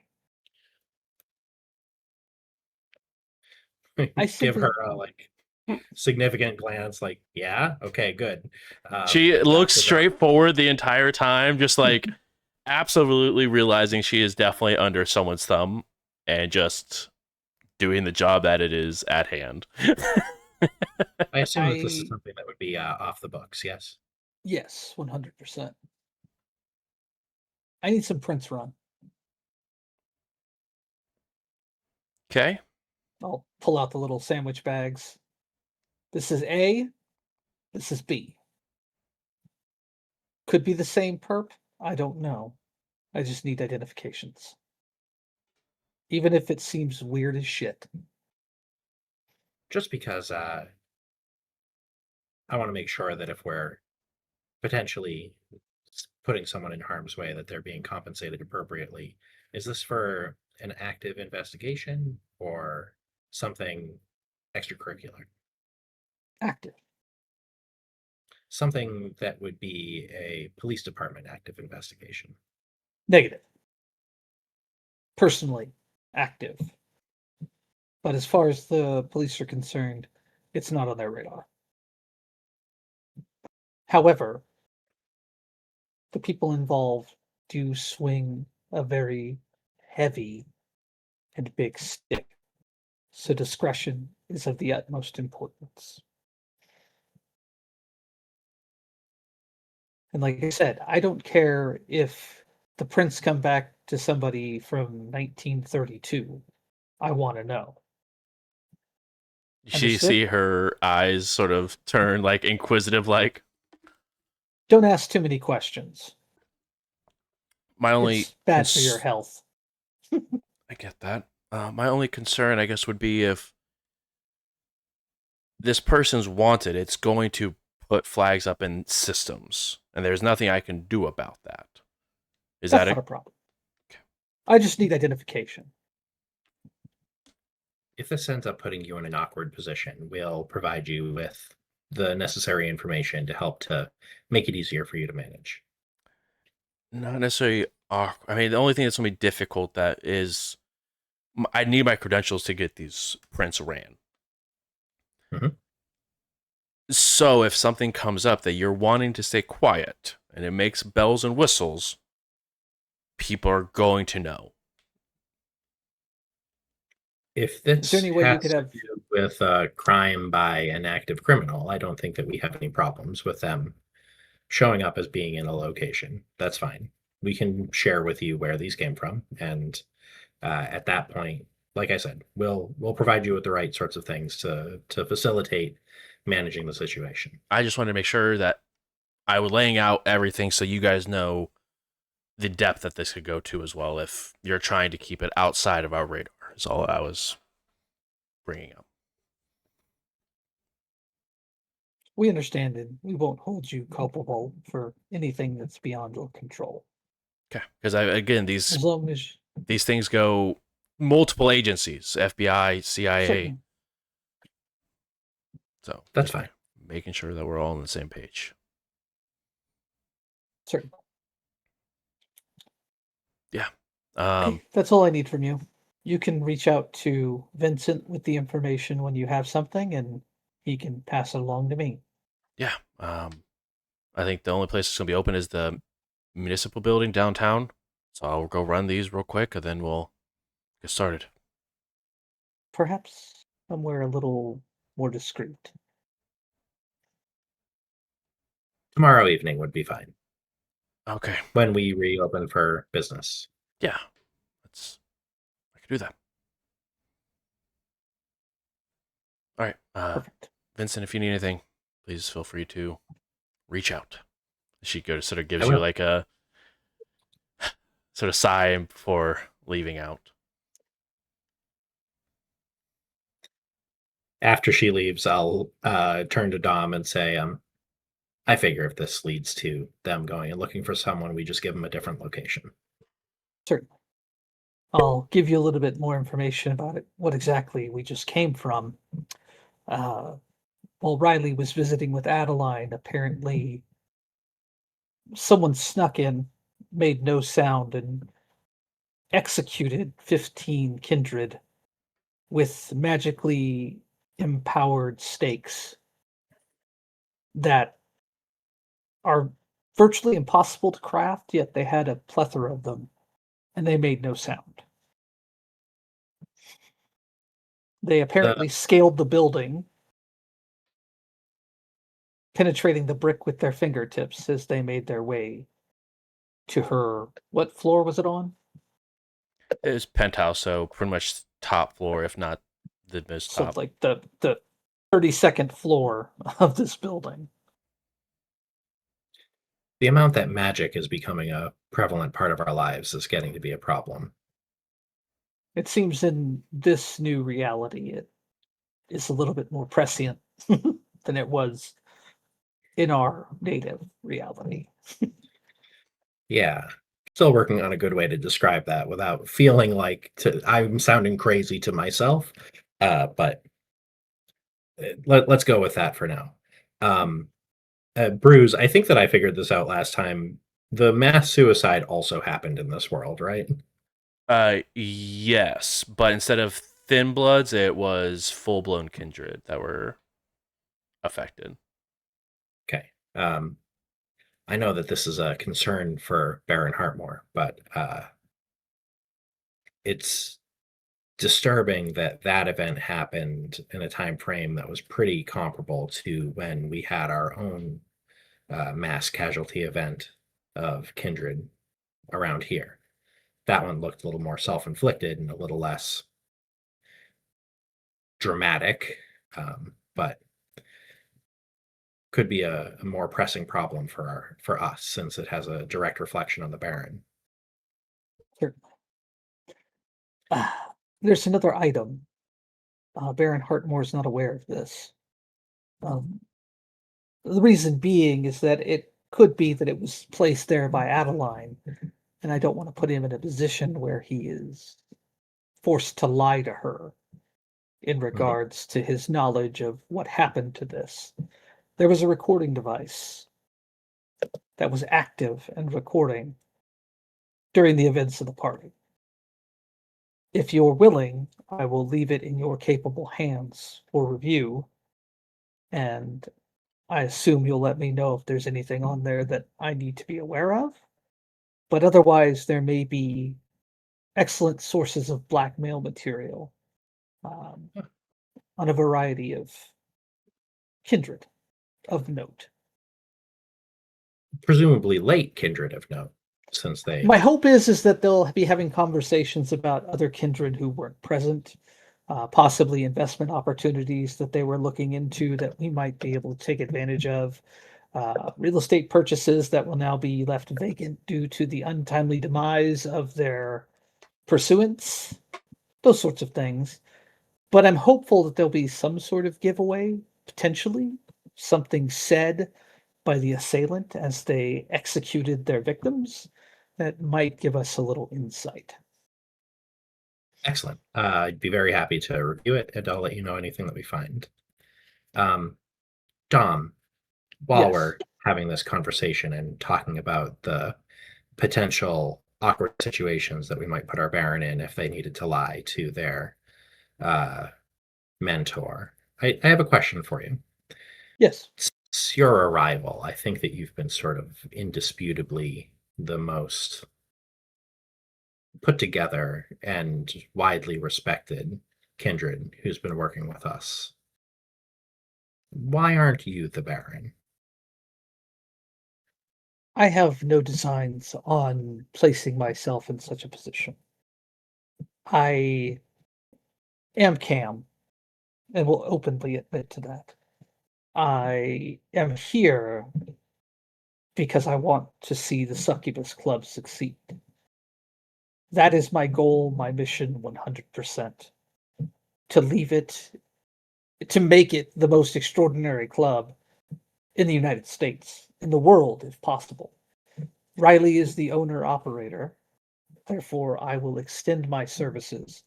I give her a significant glance, like, yeah, okay, good. She looks straight forward the entire time, just like absolutely realizing she is definitely under someone's thumb and just doing the job that it is at hand. I assume that this is something that would be off the books, yes? Yes, 100%. I need some prints run. Okay. I'll pull out the little sandwich bags. This is A. This is B. Could be the same perp. I don't know. I just need identifications. Even if it seems weird as shit. Just because I want to make sure that if we're potentially putting someone in harm's way, that they're being compensated appropriately. Is this for an active investigation or something extracurricular? Active. Something that would be a police department active investigation. Negative. Personally active. But as far as the police are concerned, it's not on their radar. However, the people involved do swing a very heavy and big stick, so discretion is of the utmost importance. And like I said, I don't care if the prints come back to somebody from 1932. I want to know. She Understood? see her eyes sort of turn like inquisitive, like Don't ask too many questions. my only. It's bad for your health. I get that. My only concern, I guess, would be if this person's wanted, it's going to put flags up in systems, and there's nothing I can do about that. Is That's that not it? a problem. I just need identification. If this ends up putting you in an awkward position, we'll provide you with the necessary information to help to make it easier for you to manage. Not necessarily. I mean, the only thing that's going to be difficult that is, I need my credentials to get these prints ran. Mhm. So if something comes up that you're wanting to stay quiet and it makes bells and whistles, people are going to know. If this Is there any way you has could to have- do with a crime by an active criminal, I don't think that we have any problems with them showing up as being in a location. That's fine. We can share with you where these came from, and at that point, like I said, we'll provide you with the right sorts of things to facilitate managing the situation. I just wanted to make sure that I was laying out everything so you guys know the depth that this could go to as well if you're trying to keep it outside of our radar is all I was bringing up. We understand and we won't hold you culpable for anything that's beyond your control. Okay. Because again, As long as these things go multiple agencies, FBI, CIA. certainly, So That's just fine. making sure that we're all on the same page. certainly. Um, Okay, that's all I need from you. You can reach out to Vincent with the information when you have something, and he can pass it along to me. yeah. I think the only place that's gonna be open is the municipal building downtown. So I'll go run these real quick, and then we'll get started. Perhaps somewhere a little more discreet. Tomorrow evening would be fine Okay. when we reopen for business. Yeah. I can do that. All right. Perfect. Vincent, if you need anything, please feel free to reach out. She sort of gives I you will. like a sort of sigh before leaving out. After she leaves, I'll turn to Dom and say, I figure if this leads to them going and looking for someone, we just give them a different location. Certainly. I'll give you a little bit more information about it, what exactly we just came from. While Riley was visiting with Adeline, apparently someone snuck in, made no sound, and executed 15 kindred with magically empowered stakes that are virtually impossible to craft, yet they had a plethora of them, and they made no sound. They apparently scaled the building, penetrating the brick with their fingertips as they made their way to her. What floor was it on? It was penthouse, so pretty much top floor, if not The most So top. like the 32nd floor of this building. The amount that magic is becoming a prevalent part of our lives is getting to be a problem. It seems in this new reality it is a little bit more prescient than it was in our native reality. Yeah. Still working on a good way to describe that without feeling like I'm sounding crazy to myself. But let's go with that for now. Bruce, I think that I figured this out last time. The mass suicide also happened in this world, right? Yes, but instead of thin bloods, it was full blown kindred that were affected. Okay. I know that this is a concern for Baron Hartmore, but it's disturbing that that event happened in a time frame that was pretty comparable to when we had our own mass casualty event of kindred around here. That one looked a little more self-inflicted and a little less dramatic, but could be a more pressing problem for us since it has a direct reflection on the Baron. Certainly. There's another item. Baron Hartmore is not aware of this. Um, the reason being is that it could be that it was placed there by Adeline, and I don't want to put him in a position where he is forced to lie to her in regards to his knowledge of what happened to this. There was a recording device that was active and recording during the events of the party. If you're willing, I will leave it in your capable hands for review, and I assume you'll let me know if there's anything on there that I need to be aware of. But otherwise, there may be excellent sources of blackmail material on a variety of kindred of note. Presumably late kindred of note, since they... My hope is that they'll be having conversations about other kindred who weren't present, possibly investment opportunities that they were looking into that we might be able to take advantage of, real estate purchases that will now be left vacant due to the untimely demise of their pursuants, those sorts of things. But I'm hopeful that there'll be some sort of giveaway, potentially, something said by the assailant as they executed their victims that might give us a little insight. Excellent. I'd be very happy to review it, and I'll let you know anything that we find. Dom, while Yes. we're having this conversation and talking about the potential awkward situations that we might put our Baron in if they needed to lie to their mentor, I have a question for you. Yes. Since your arrival, I think that you've been sort of indisputably the most put together and widely respected kindred who's been working with us. Why aren't you the Baron? I have no designs on placing myself in such a position. I am Cam, and will openly admit to that. I am here because I want to see the Succubus Club succeed. That is my goal, my mission 100%. To leave it, to make it the most extraordinary club in the United States, in the world, if possible. Riley is the owner operator. Therefore, I will extend my services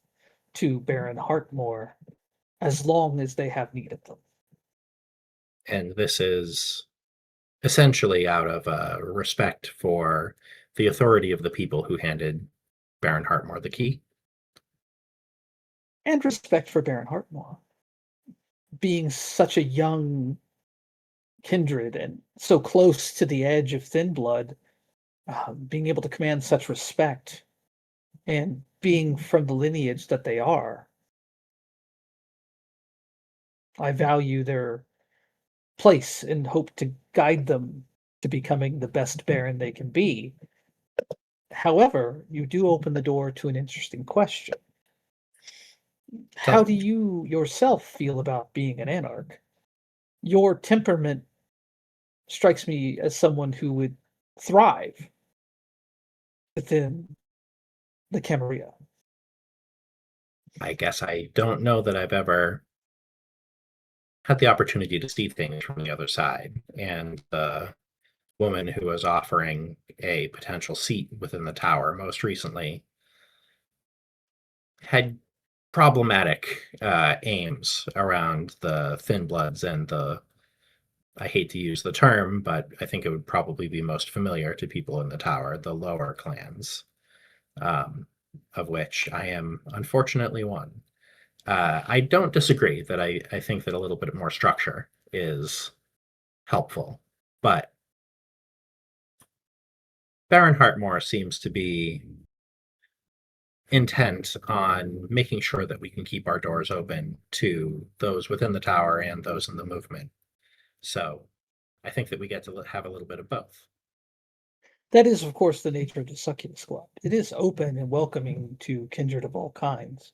to Baron Hartmore as long as they have need of them. And this is essentially out of respect for the authority of the people who handed Baron Hartmore the key. And respect for Baron Hartmore. Being such a young kindred and so close to the edge of thin blood, being able to command such respect and being from the lineage that they are, I value their place and hope to guide them to becoming the best Baron they can be. However, you do open the door to an interesting question. How do you yourself feel about being an anarch? Your temperament strikes me as someone who would thrive within the Camarilla. I guess I don't know that I've ever had the opportunity to see things from the other side. And the woman who was offering a potential seat within the tower most recently had problematic aims around the Thin Bloods and I hate to use the term, but I think it would probably be most familiar to people in the tower, the lower clans, um, of which I am unfortunately one. I don't disagree that I think that a little bit more structure is helpful, but Baron Hartmore seems to be intent on making sure that we can keep our doors open to those within the tower and those in the movement. So I think that we get to have a little bit of both. That is, of course, the nature of the Succubus Club. It is open and welcoming to kindred of all kinds.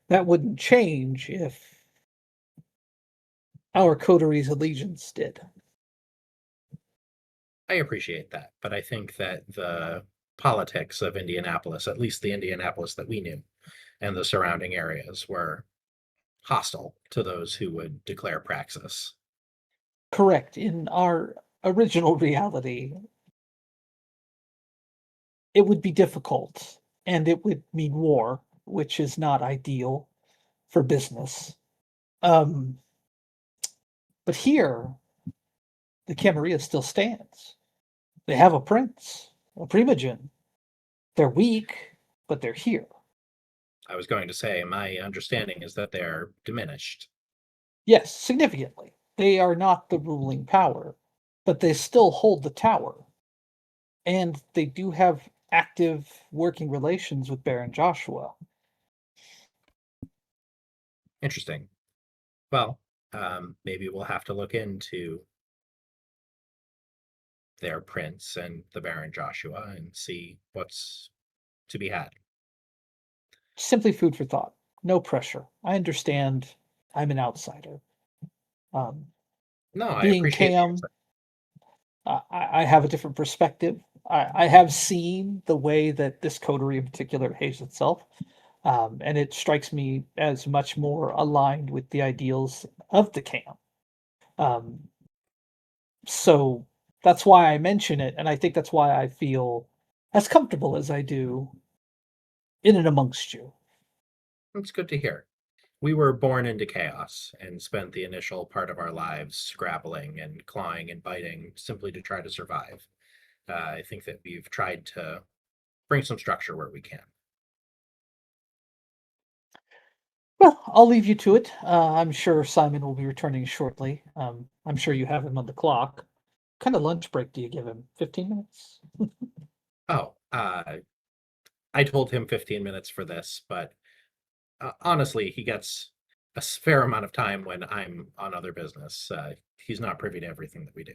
That wouldn't change if our coteries allegiance did. I appreciate that, but I think that the politics of Indianapolis, at least the Indianapolis that we knew, and the surrounding areas were hostile to those who would declare praxis. Correct. In our original reality, it would be difficult and it would mean war, which is not ideal for business. But here, the Camarilla still stands. They have a prince, a primogen. They're weak, but they're here. I was going to say, my understanding is that they're diminished. Yes, significantly. They are not the ruling power, but they still hold the tower. And they do have active working relations with Baron Joshua. Interesting. Well, maybe we'll have to look into their prince and the Baron Joshua and see what's to be had. Simply food for thought. No pressure. I understand I'm an outsider. Um, No, I being appreciate the Cam, insight. I have a different perspective. I have seen the way that this coterie in particular behaves itself, and it strikes me as much more aligned with the ideals of the Cam. Um, so that's why I mention it, and I think that's why I feel as comfortable as I do in and amongst you. It's good to hear. We were born into chaos and spent the initial part of our lives scrabbling and clawing and biting simply to try to survive. I think that we've tried to bring some structure where we can. Well, I'll leave you to it. I'm sure Simon will be returning shortly. I'm sure you have him on the clock. What kind of lunch break do you give him? 15 minutes? Oh, I told him 15 minutes for this, but honestly, he gets a fair amount of time when I'm on other business. He's not privy to everything that we do.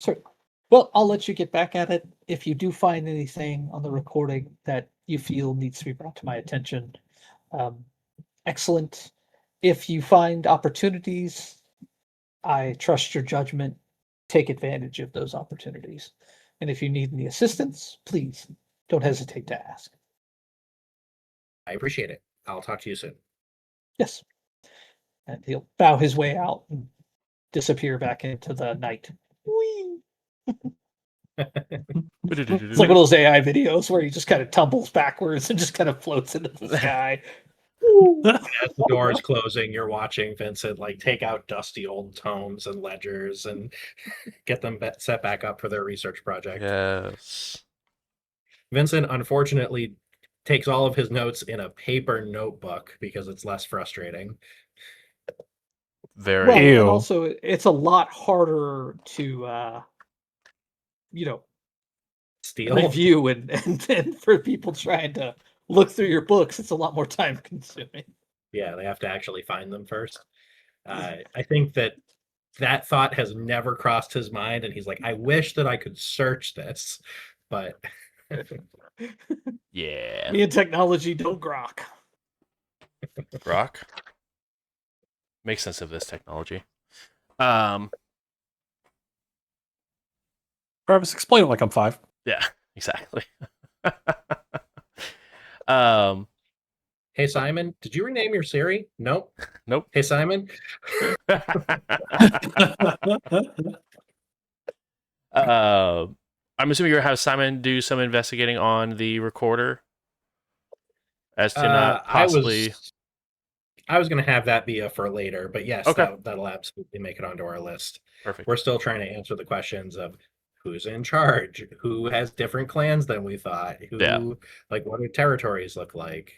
Certainly. Well, I'll let you get back at it. If you do find anything on the recording that you feel needs to be brought to my attention, um, excellent. If you find opportunities, I trust your judgment. Take advantage of those opportunities. And if you need any assistance, please don't hesitate to ask. I appreciate it. I'll talk to you soon. Yes. And he'll bow his way out and disappear back into the night. Whee! It's like one of those AI videos where he just kind of tumbles backwards and just kind of floats into the sky. As the door is closing, you're watching Vincent like take out dusty old tomes and ledgers and get them set back up for their research project. Yes. Vincent unfortunately takes all of his notes in a paper notebook because it's less frustrating. Very. Well, and Ew. also it's a lot harder to Steal. review and for people trying to look through your books, it's a lot more time consuming. Yeah, they have to actually find them first. I think that thought has never crossed his mind, and he's like, I wish that I could search this, but Yeah. Me and technology don't grok. Rock. Makes sense of this technology. Travis, explain it like I'm 5. Yeah, exactly. um, Hey Simon, did you rename your Siri? Nope. Nope. Hey Simon. I'm assuming you're gonna have Simon do some investigating on the recorder as to not possibly. I was going to have that be a for later, but yes, Okay. that'll absolutely make it onto our list. Perfect. We're still trying to answer the questions of who's in charge, who has different clans than we thought, who Yeah. like what do territories look like.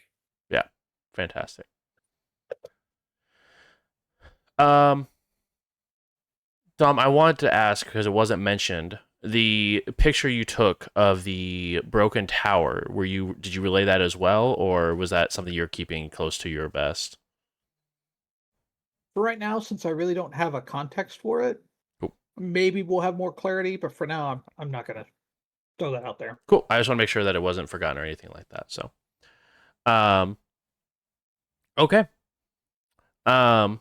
Yeah, fantastic. Dom, I wanted to ask because it wasn't mentioned. The picture you took of the broken tower, did you relay that as well, or was that something you're keeping close to your vest? For right now, since I really don't have a context for it, Cool. maybe we'll have more clarity. But for now, I'm not gonna throw that out there. Cool. I just want to make sure that it wasn't forgotten or anything like that. So, okay. I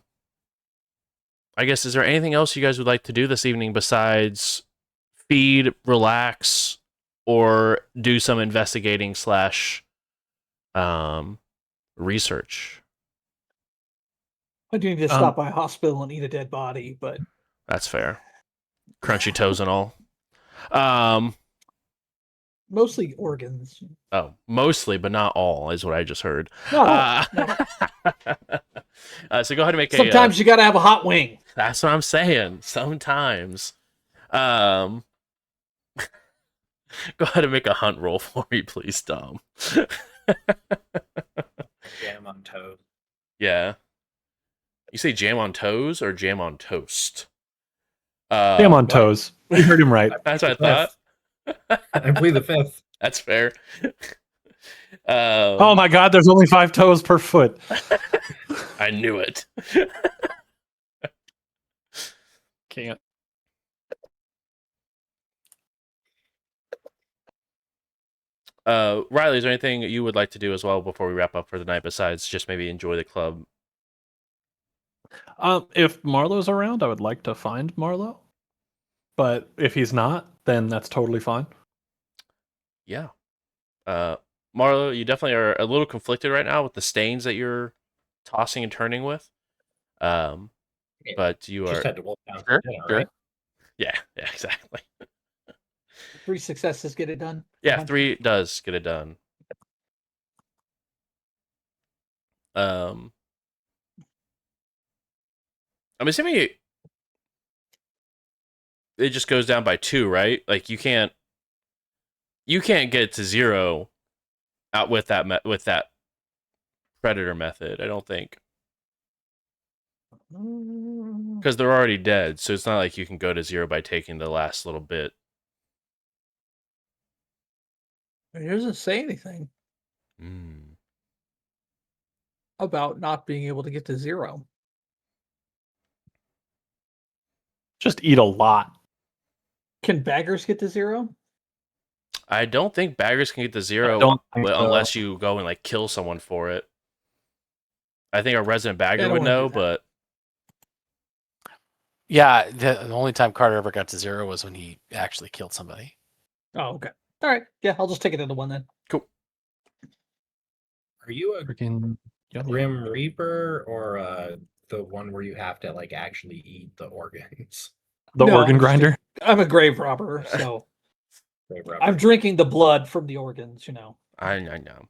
guess, is there anything else you guys would like to do this evening besides feed, relax, or do some investigating / research? I do need to stop by a hospital and eat a dead body, but That's fair. Crunchy toes and all. mostly organs. Oh, mostly, but not all, is what I just heard. No, So go ahead and make sometimes you gotta have a hot wing. That's what I'm saying. Sometimes. Go ahead and make a hunt roll for me, please, Dom. Jam on toast. Yeah. You say jam on toes or jam on toast? Jam on toes. You heard him right. That's what I thought. I plead the fifth. That's fair. Oh my god, there's only 5 toes per foot. I knew it. Can't. Riley, is there anything you would like to do as well before we wrap up for the night besides just maybe enjoy the club? If Marlowe's around, I would like to find Marlowe. But if he's not, then that's totally fine. Yeah. Marlo, you definitely are a little conflicted right now with the stains that you're tossing and turning with. But you Just are... had to wolf down. Sure, Dinner, sure. right? Yeah, exactly. 3 successes get it done. Yeah, 3 does get it done. I'm assuming it just goes down by 2, right? Like you can't get it to 0 out with that predator method, I don't think. Because they're already dead, so it's not like you can go to 0 by taking the last little bit. It doesn't say anything about not being able to get to 0. Just eat a lot. Can baggers get to 0? I don't think baggers can get to 0 don't think so. unless you go and like kill someone for it. I think a resident bagger don't would wanna do know, that. but Yeah, the only time Carter ever got to 0 was when he actually killed somebody. Oh, okay. All right. Yeah, I'll just take it into 1 then. cool. Are you a Freaking Grim Reaper or the one where you have to like actually eat the organs? The No, organ I'm just grinder. I'm a grave robber, so Grave robber. I'm drinking the blood from the organs, you know. I know.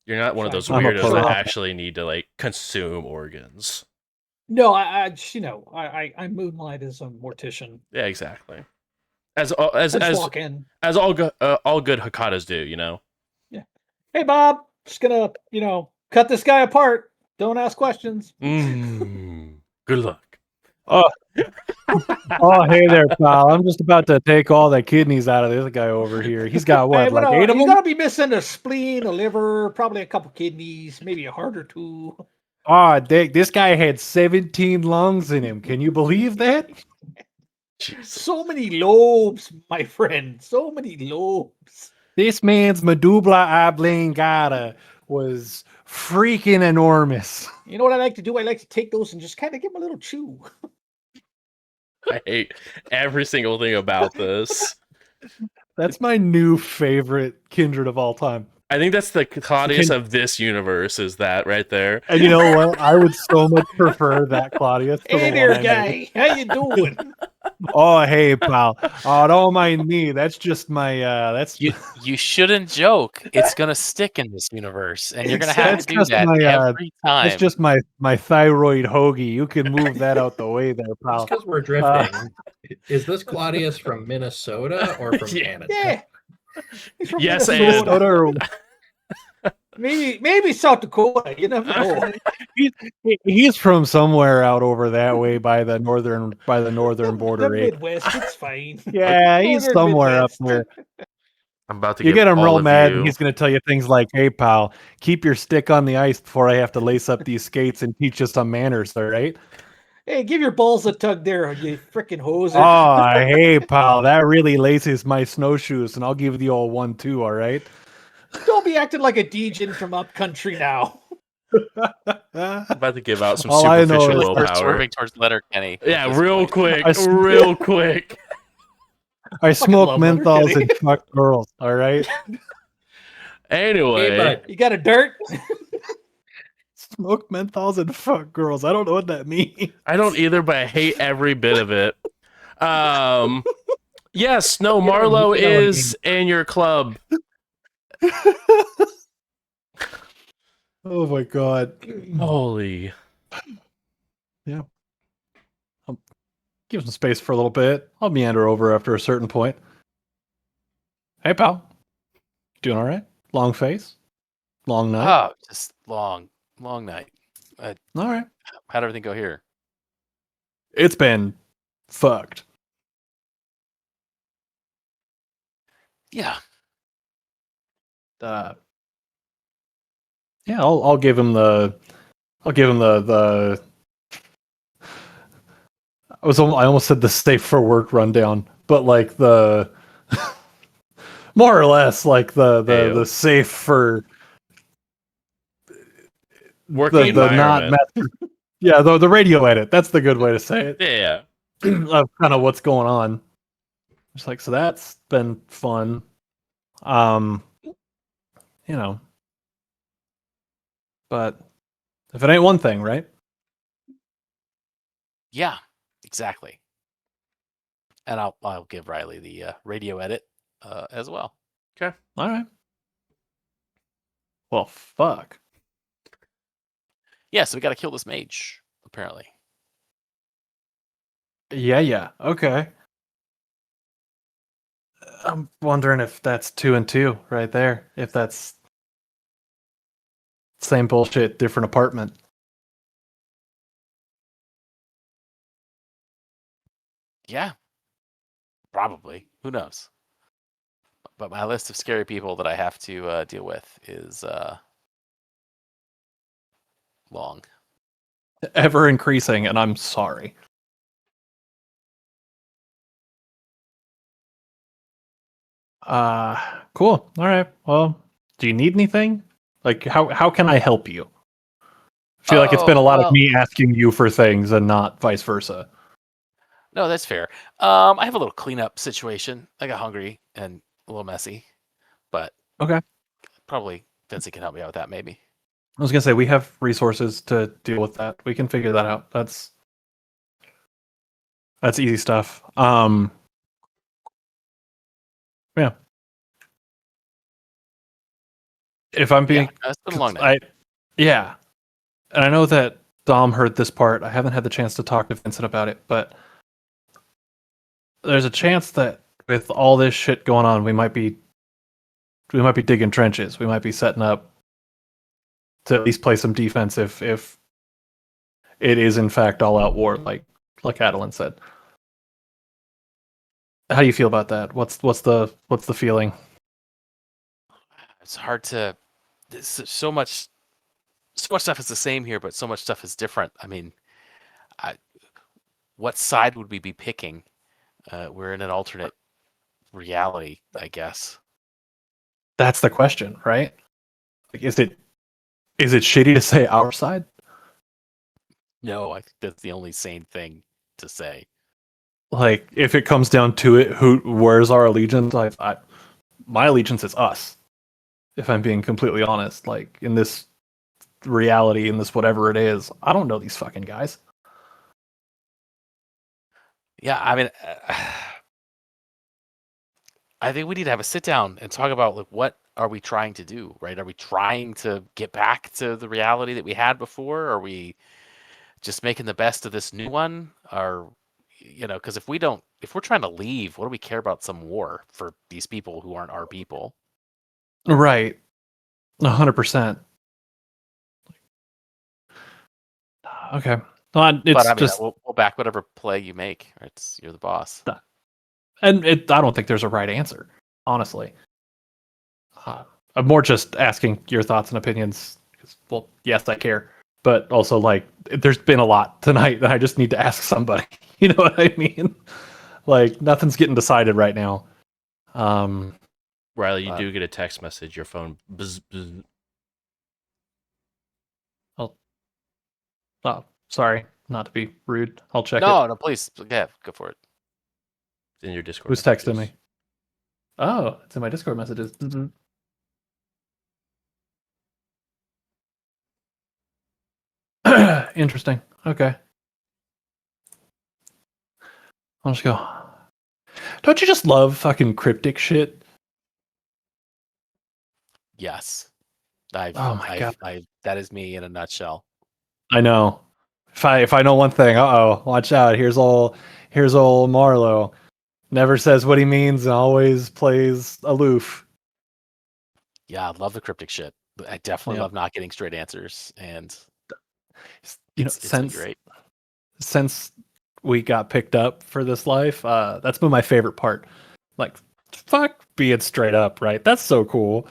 You're not one of those I'm a weirdos that pro. actually need to like consume organs. No, I just, you know, I moonlight as a mortician. Yeah, exactly. I just walk in. As all good Hakadas do, you know. Hey, Bob, just gonna, you know, cut this guy apart. Don't ask questions. Good luck. Oh, hey there, pal. I'm just about to take all the kidneys out of this guy over here. He's got what, Hey, like but, 8 of you're them? gonna be missing a spleen, a liver, probably a couple kidneys, maybe a heart or 2. Oh, Dick, this guy had 17 lungs in him. Can you believe that? Jesus. So many lobes, my friend. So many lobes. This man's medulla oblongata was freaking enormous. You know what I like to do? I like to take those and just kind of give them a little chew. I hate every single thing about this. That's my new favorite kindred of all time. I think that's the Claudius of this universe, is that right there. And you know what? I would so much prefer that Claudius to Hey the there, one I made. guy. How you doing? Oh, hey, pal. Oh, don't mind me. That's just my. That's You shouldn't joke. It's gonna stick in this universe, and you're gonna have That's to do just that my, every time. that's just my thyroid hoagie. You can move that out the way there, pal. Just because we're drifting, is this Claudius from Minnesota or from Yeah. Canada? Yeah. He's from Yes, Minnesota. Minnesota or Maybe South Dakota. You never know. he's from somewhere out over that way by the northern border. The eh? Midwest. It's fine. Yeah, he's Northern somewhere up Midwest. there. I'm about to You give get him all real of mad, you. and he's going to tell you things like, "Hey, pal, keep your stick on the ice before I have to lace up these skates and teach you some manners." All right? Hey, give your balls a tug there, you frickin' hoser. Oh, hey, pal, that really laces my snowshoes, and I'll give you the old one too. All right? Don't be acting like a degen from upcountry now. I'm about to give out some All I know superficial is Really, we're willpower. swerving towards Letterkenny. at Yeah, this real point. quick, I s- real quick. I smoke love menthols Letterkenny. and fuck girls. All right? Anyway, Hey, bud. You got a dirt? Smoke menthols and fuck girls. I don't know what that means. I don't either, but I hate every bit of it. Yes, no, Marlo is in your club. Oh my god. Holy. Give some space for a little bit. I'll meander over after a certain point. Hey, pal. Doing all right? Long face? Long night? Oh, just long night. All right. How'd everything go here? It's been fucked. Yeah. Yeah, I'll give him the I almost said the safe for work rundown, but like the more or less like the Ayo. safe for Working the not environment. yeah, the radio edit. That's the good way to say it. Yeah. Of kind of what's going on. It's like, so that's been fun. You know. But if it ain't one thing, right? Yeah, exactly. And I'll give Riley the radio edit as well. All right. Well, fuck. Yeah, so we got to kill this mage, apparently. Yeah. Okay. I'm wondering if that's 2 and 2 right there. If that's same bullshit, different apartment. Yeah, probably. Who knows? But my list of scary people that I have to deal with is long. Ever increasing, and I'm sorry. Cool. All right. Well, do you need anything? Like, how can I help you? I feel like it's been a lot of me asking you for things and not vice versa. No, that's fair. I have a little cleanup situation. I got hungry and a little messy, but Okay. probably Vincent can help me out with that. Maybe. I was gonna say we have resources to deal with that. We can figure that out. That's easy stuff. Yeah. If I'm being, Yeah, it's been a long night. yeah, and I know that Dom heard this part. I haven't had the chance to talk to Vincent about it, but there's a chance that with all this shit going on, we might be digging trenches. We might be setting up to at least play some defense if it is in fact all out war, like Adeline said. How do you feel about that? What's the feeling? It's hard to. So much stuff is the same here, but so much stuff is different. I mean, what side would we be picking? We're in an alternate reality, I guess. That's the question, right? Like, is it Is it shitty to say our side? No, I think that's the only sane thing to say. Like, if it comes down to it, where's our allegiance? My allegiance is us. If I'm being completely honest, like in this reality, in this whatever it is, I don't know these fucking guys. Yeah, I mean, I think we need to have a sit down and talk about like what are we trying to do, right? Are we trying to get back to the reality that we had before? Are we just making the best of this new one? Or because if we're trying to leave, what do we care about some war for these people who aren't our people? Right, 100%. Okay, well, But it's I mean, just, we'll back whatever play you make. Right? You're the boss. and I don't think there's a right answer, honestly. I'm more just asking your thoughts and opinions. 'Cause, well, yes, I care, but also like, there's been a lot tonight that I just need to ask somebody. You know what I mean? Like, nothing's getting decided right now. Riley, you do get a text message. Your phone buzz, buzz. Oh, sorry, not to be rude. I'll check it. No, please, yeah, go for it. In your Discord. Who's texting me? Oh, it's in my Discord messages. Interesting. Okay. I'll just go. Don't you just love fucking cryptic shit? Yes, Oh my God. that is me in a nutshell. I know. If I know one thing, watch out. Here's old Marlowe. Never says what he means and always plays aloof. Yeah, I love the cryptic shit. I definitely Yeah. love not getting straight answers, and it's been great. Since we got picked up for this life, that's been my favorite part. Like, fuck being straight up, right? That's so cool.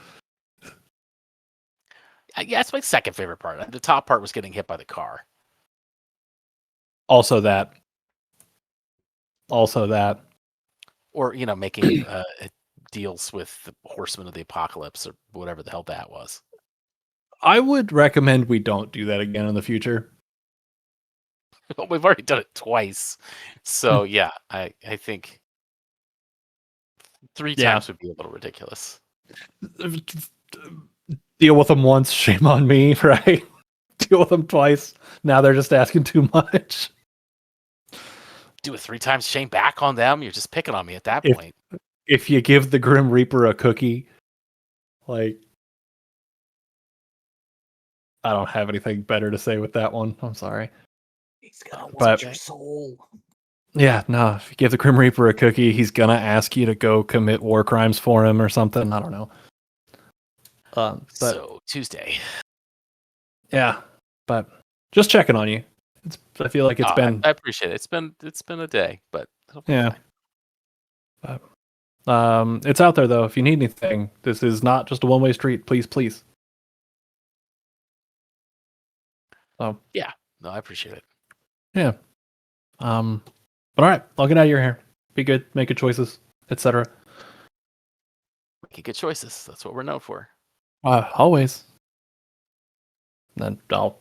Yeah, it's my second favorite part. The top part was getting hit by the car. Also that. Or, making deals with the Horsemen of the Apocalypse or whatever the hell that was. I would recommend we don't do that again in the future. We've already done it twice. So, yeah, I think 3 times would be a little ridiculous. Deal with them once, shame on me, right? Deal with them twice. Now they're just asking too much. Do it 3 times, shame back on them. You're just picking on me at that point. If you give the Grim Reaper a cookie, like, I don't have anything better to say with that one. I'm sorry. He's gonna want your soul. Yeah, no. If you give the Grim Reaper a cookie, he's gonna ask you to go commit war crimes for him or something. I don't know. So Tuesday. Yeah, but just checking on you. I feel like it's been. I appreciate it. It's been a day, but yeah. But, it's out there though. If you need anything, this is not just a one-way street. Please. So yeah, no, I appreciate it. Yeah. But all right, I'll get out of your hair. Be good, make good choices, etc. Making good choices. That's what we're known for. Always. Then I'll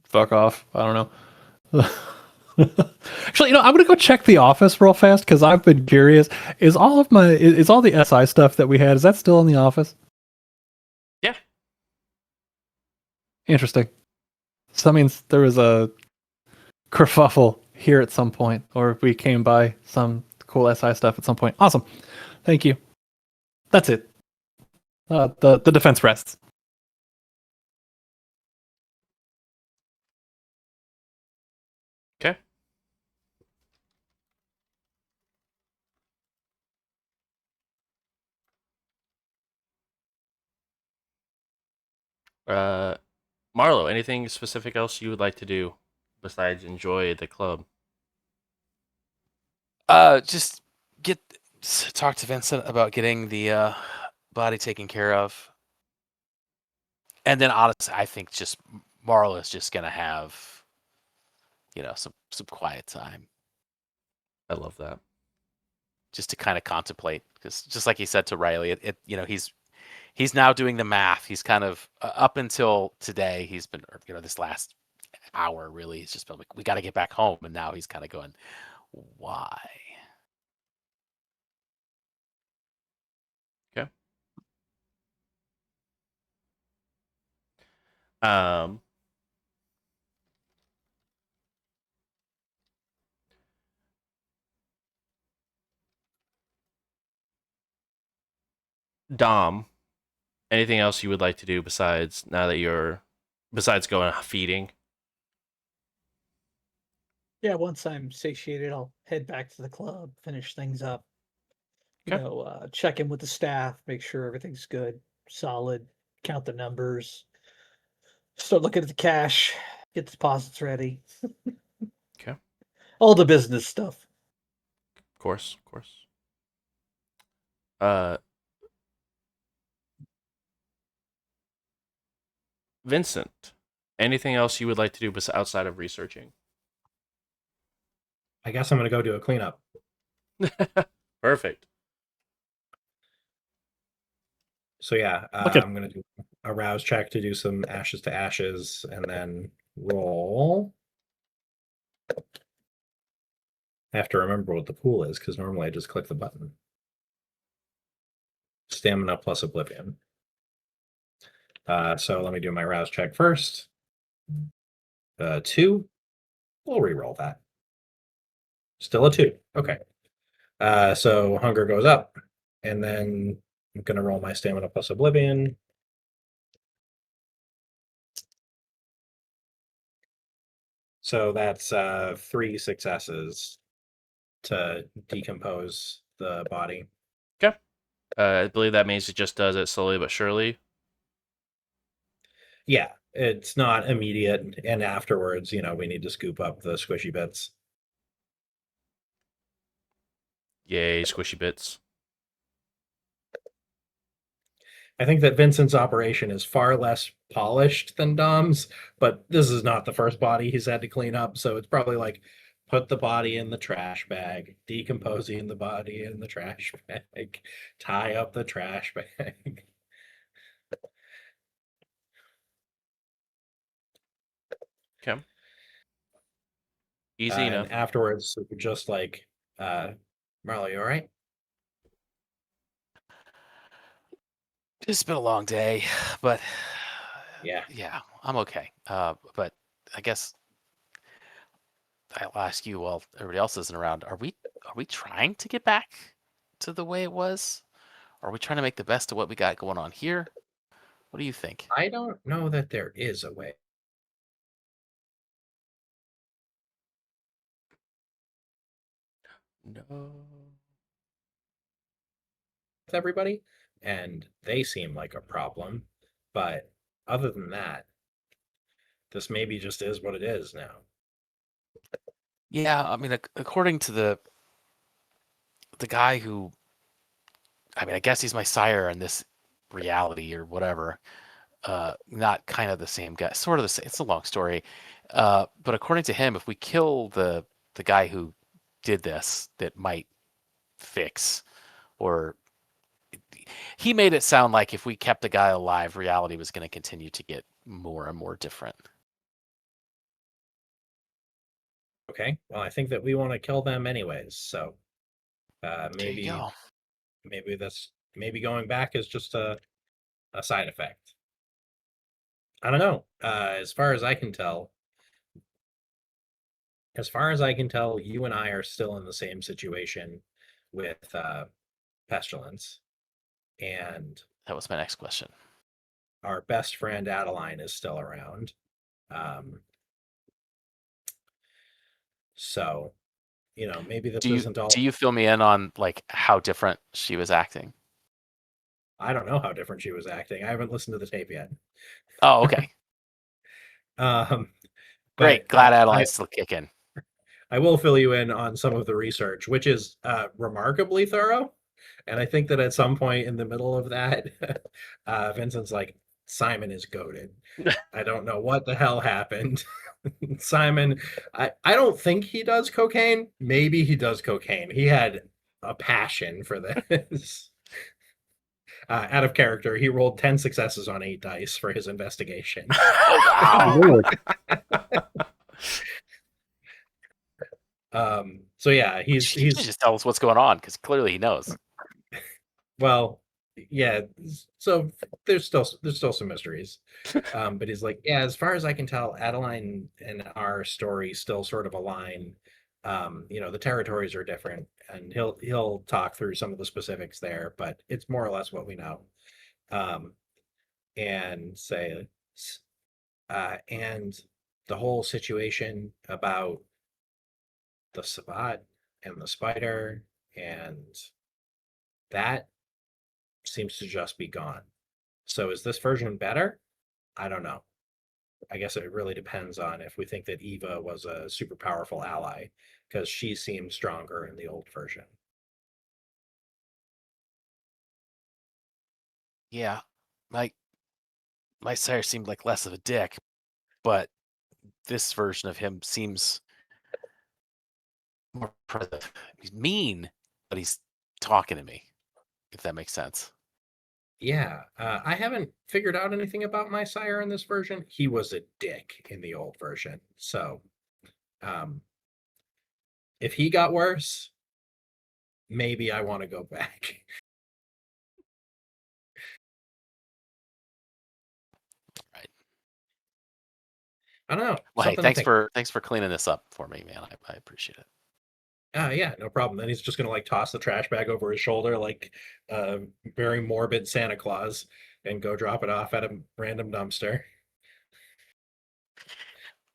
fuck off. I don't know. Actually, I'm gonna go check the office real fast because I've been curious. Is all the SI stuff that we had, is that still in the office? Yeah. Interesting. So that means there was a kerfuffle here at some point, or we came by some cool SI stuff at some point. Awesome. Thank you. That's it. The defense rests. Okay. Marlo, anything specific else you would like to do besides enjoy the club? Just talk to Vincent about getting the body taken care of. And then honestly, I think just Marlo is just gonna have, some quiet time. I love that. Just to kind of contemplate, because just like he said to Riley, he's now doing the math. He's kind of up until today. He's been, this last hour really. He's just been like, we got to get back home, and now he's kind of going, why? Okay. Um. Dom, anything else you would like to do besides going feeding? Yeah, once I'm satiated, I'll head back to the club, finish things up. Okay. Check in with the staff, make sure everything's good, solid, count the numbers, start looking at the cash, get the deposits ready. Okay. All the business stuff. Of course. Uh, Vincent, anything else you would like to do outside of researching? I guess I'm gonna go do a cleanup. Perfect. So yeah, Okay. I'm gonna do a rouse check to do some ashes to ashes, and then roll. I have to remember what the pool is because normally I just click the button. Stamina plus oblivion. So let me do my rouse check first. 2. We'll re-roll that. Still a 2. Okay. So hunger goes up, and then I'm gonna roll my stamina plus oblivion. So that's 3 successes to decompose the body. Okay. I believe that means it just does it slowly but surely. Yeah, it's not immediate, and afterwards, we need to scoop up the squishy bits. Yay, squishy bits. I think that Vincent's operation is far less polished than Dom's, but this is not the first body he's had to clean up, so it's probably like put the body in the trash bag, decomposing the body in the trash bag, tie up the trash bag. Okay. Easy enough. And afterwards, we're just like, Marlo, you all right? It's been a long day, but Yeah. I'm okay. But I guess I'll ask you while everybody else isn't around. Are we trying to get back to the way it was? Are we trying to make the best of what we got going on here? What do you think? I don't know that there is a way. No. With everybody, and they seem like a problem. But other than that, this maybe just is what it is now. Yeah, I mean, according to the guy who, I mean, I guess he's my sire in this reality or whatever. Not kind of the same guy, sort of the same. It's a long story, but according to him, if we kill the guy who did this, that might fix, or he made it sound like if we kept the guy alive, reality was going to continue to get more and more different. Okay, well, I think that we want to kill them anyways, so There you maybe go. maybe going back is just a side effect. I don't know. As far as I can tell, you and I are still in the same situation with pestilence, and That was my next question. our best friend Adeline is still around. So, maybe this isn't all. Do you fill me in on like how different she was acting? I don't know how different she was acting. I haven't listened to the tape yet. Oh, okay. Great. But Glad Adeline's still kicking. I will fill you in on some of the research, which is remarkably thorough. And I think that at some point in the middle of that, Vincent's like, Simon is goated. I don't know what the hell happened. Simon, I don't think he does cocaine. Maybe he does cocaine. He had a passion for this. Out of character, he rolled 10 successes on 8 dice for his investigation. Oh wow! Lord. So yeah, He should just tell us what's going on because clearly he knows. well, yeah. So there's still some mysteries, but he's like, yeah. As far as I can tell, Adeline and our story still sort of align. The territories are different, and he'll talk through some of the specifics there, but it's more or less what we know. Um, and say, and the whole situation about the Sabbat and the spider and that seems to just be gone. So is this version better? I don't know. I guess it really depends on if we think that Eva was a super powerful ally, because she seemed stronger in the old version. Yeah, my sire seemed like less of a dick, but this version of him seems more present. He's mean, but he's talking to me. If that makes sense. Yeah, I haven't figured out anything about my sire in this version. He was a dick in the old version. So if he got worse, maybe I want to go back. Right. I don't know. Well, hey, Something to think. thanks for cleaning this up for me, man. I appreciate it. Yeah, no problem. Then he's just gonna like toss the trash bag over his shoulder like a very morbid Santa Claus and go drop it off at a random dumpster.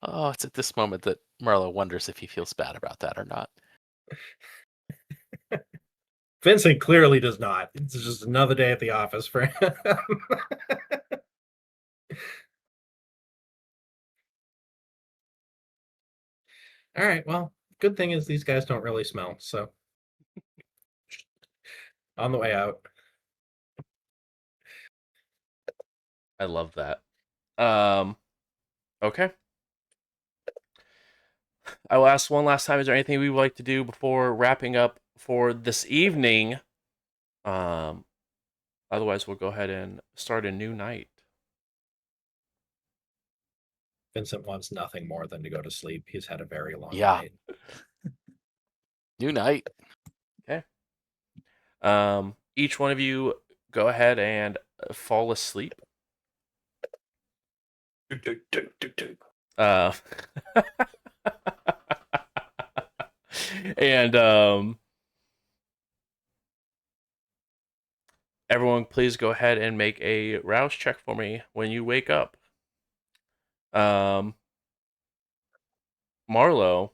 Oh, it's at this moment that Marlo wonders if he feels bad about that or not. Vincent clearly does not. It's just another day at the office for him. All right, well, good thing is these guys don't really smell, so on the way out. I love that. Okay. I will ask one last time, is there anything we would like to do before wrapping up for this evening? Um, Otherwise, we'll go ahead and start a new night. Vincent wants nothing more than to go to sleep. He's had a very long Yeah. night. New night. Okay. Each one of you go ahead and fall asleep. Uh, and everyone, please go ahead and make a rouse check for me when you wake up. Marlo,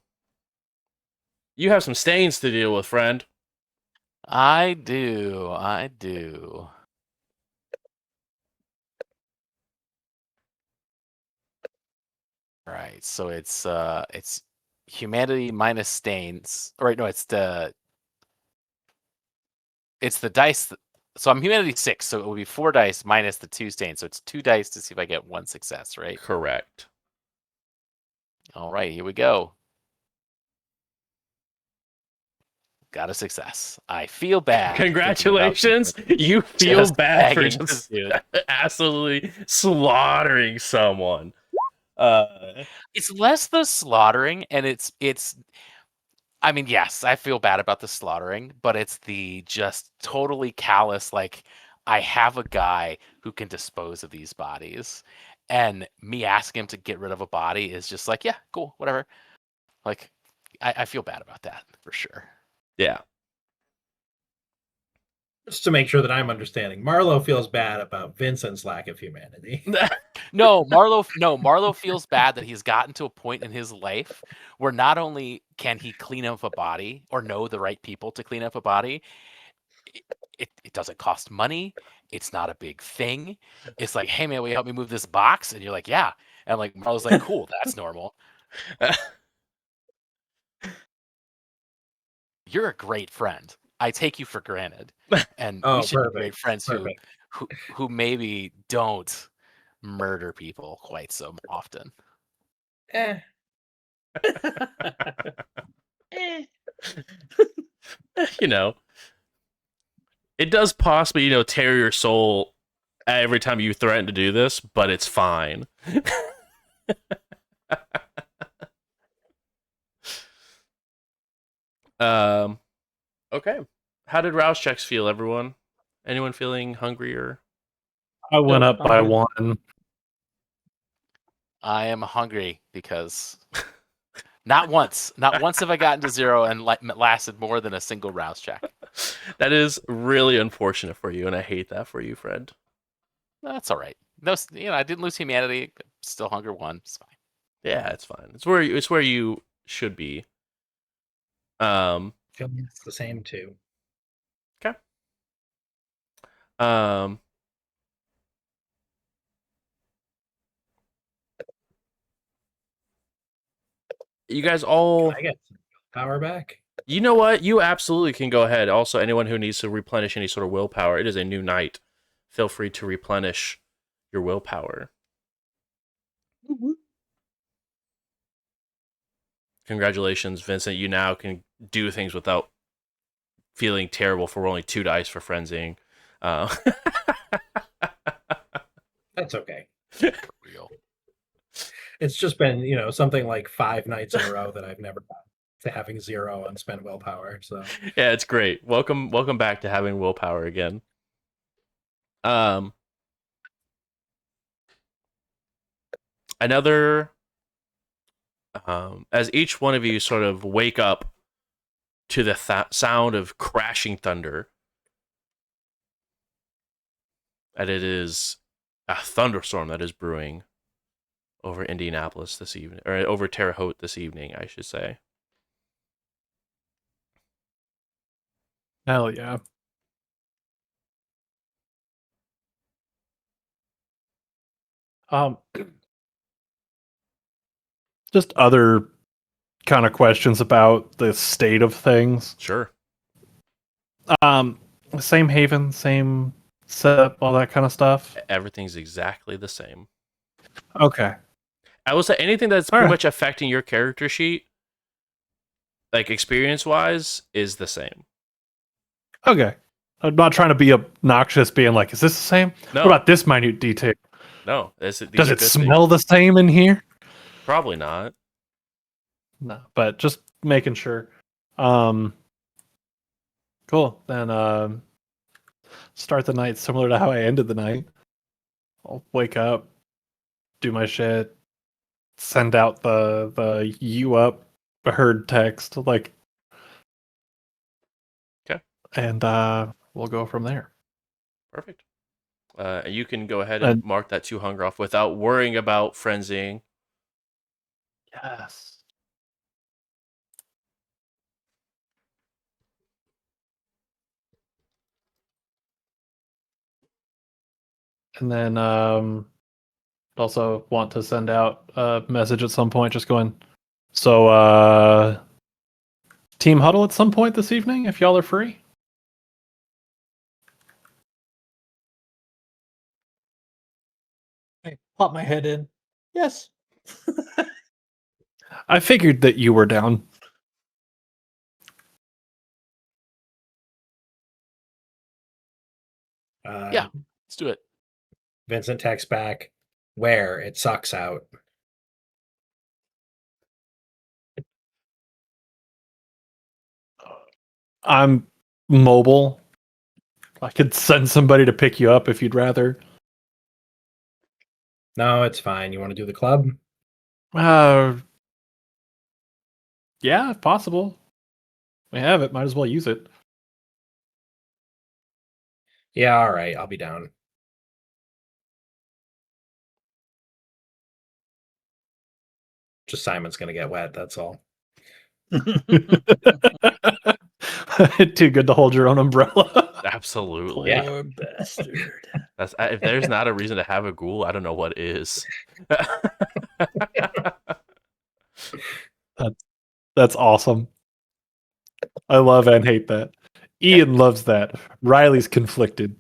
you have some stains to deal with, friend. I do. Right. So it's humanity minus stains. Or right, no, it's the dice. So I'm humanity 6, so it will be 4 dice minus the 2 stains. So it's 2 dice to see if I get 1 success, right? Correct. All right, here we go. Got a success. I feel bad. Congratulations. You feel just bad for bagging this just dude. absolutely slaughtering someone. It's less the slaughtering, and it's. I mean, yes, I feel bad about the slaughtering, but it's the just totally callous. Like, I have a guy who can dispose of these bodies, and me asking him to get rid of a body is just like, yeah, cool, whatever. Like, I feel bad about that for sure. Yeah. Just to make sure that I'm understanding, Marlo feels bad about Vincent's lack of humanity. No, Marlo feels bad that he's gotten to a point in his life where not only can he clean up a body or know the right people to clean up a body, it doesn't cost money. It's not a big thing. It's like, hey man, will you help me move this box? And you're like, yeah. And like Marlo's like, cool, that's normal. You're a great friend. I take you for granted. And we should be great friends who maybe don't murder people quite so often. Eh. Eh. You know. It does possibly, tear your soul every time you threaten to do this, but it's fine. um, okay. How did rouse checks feel, everyone? Anyone feeling hungrier? I went Nope, up I'm by good. 1. I am hungry because not once have I gotten to 0 and lasted more than a single rouse check. That is really unfortunate for you, and I hate that for you, friend. That's all right. No, I didn't lose humanity. Still hunger 1. It's fine. Yeah, it's fine. It's where you should be. Feel me, it's the same too. Okay. Um. You guys all. Can I get some power back? You know what? You absolutely can go ahead. Also, anyone who needs to replenish any sort of willpower, it is a new night. Feel free to replenish your willpower. Congratulations, Vincent. You now can do things without feeling terrible for rolling 2 dice for frenzying. That's okay. Real. It's just been, something like 5 nights in a row that I've never got to having 0 unspent willpower. So Yeah, it's great. Welcome back to having willpower again. Another as each one of you sort of wake up to the sound of crashing thunder, and it is a thunderstorm that is brewing over Indianapolis this evening, or over Terre Haute this evening, I should say. Hell yeah. Just other kind of questions about the state of things. Sure. Same haven, same setup, all that kind of stuff. Everything's exactly the same. Okay. I will say anything that's All pretty right. much affecting your character sheet, like experience-wise, is the same. Okay. I'm not trying to be obnoxious, being like, is this the same? No. What about this minute detail? No. These Does are it good smell things. the same in here? Probably not. No, but just making sure. Cool. Then start the night similar to how I ended the night. I'll wake up, do my shit, send out the you up herd text, like, Okay. and we'll go from there. Perfect. You can go ahead and mark that 2 hunger off without worrying about frenzying. Yes. And then also want to send out a message at some point just going, so team huddle at some point this evening if y'all are free. I pop my head in. Yes. I figured that you were down. Yeah. Let's do it. Vincent texts back, "Where? It sucks out." I'm mobile. I could send somebody to pick you up if you'd rather. No, it's fine. You want to do the club? Yeah, if possible. We have it. Might as well use it. Yeah, all right. I'll be down. Just Simon's gonna get wet. That's all. Too good to hold your own umbrella. Absolutely. Yeah. Poor bastard. That's if there's not a reason to have a ghoul, I don't know what is. That's awesome. I love and hate that. Ian loves that. Riley's conflicted.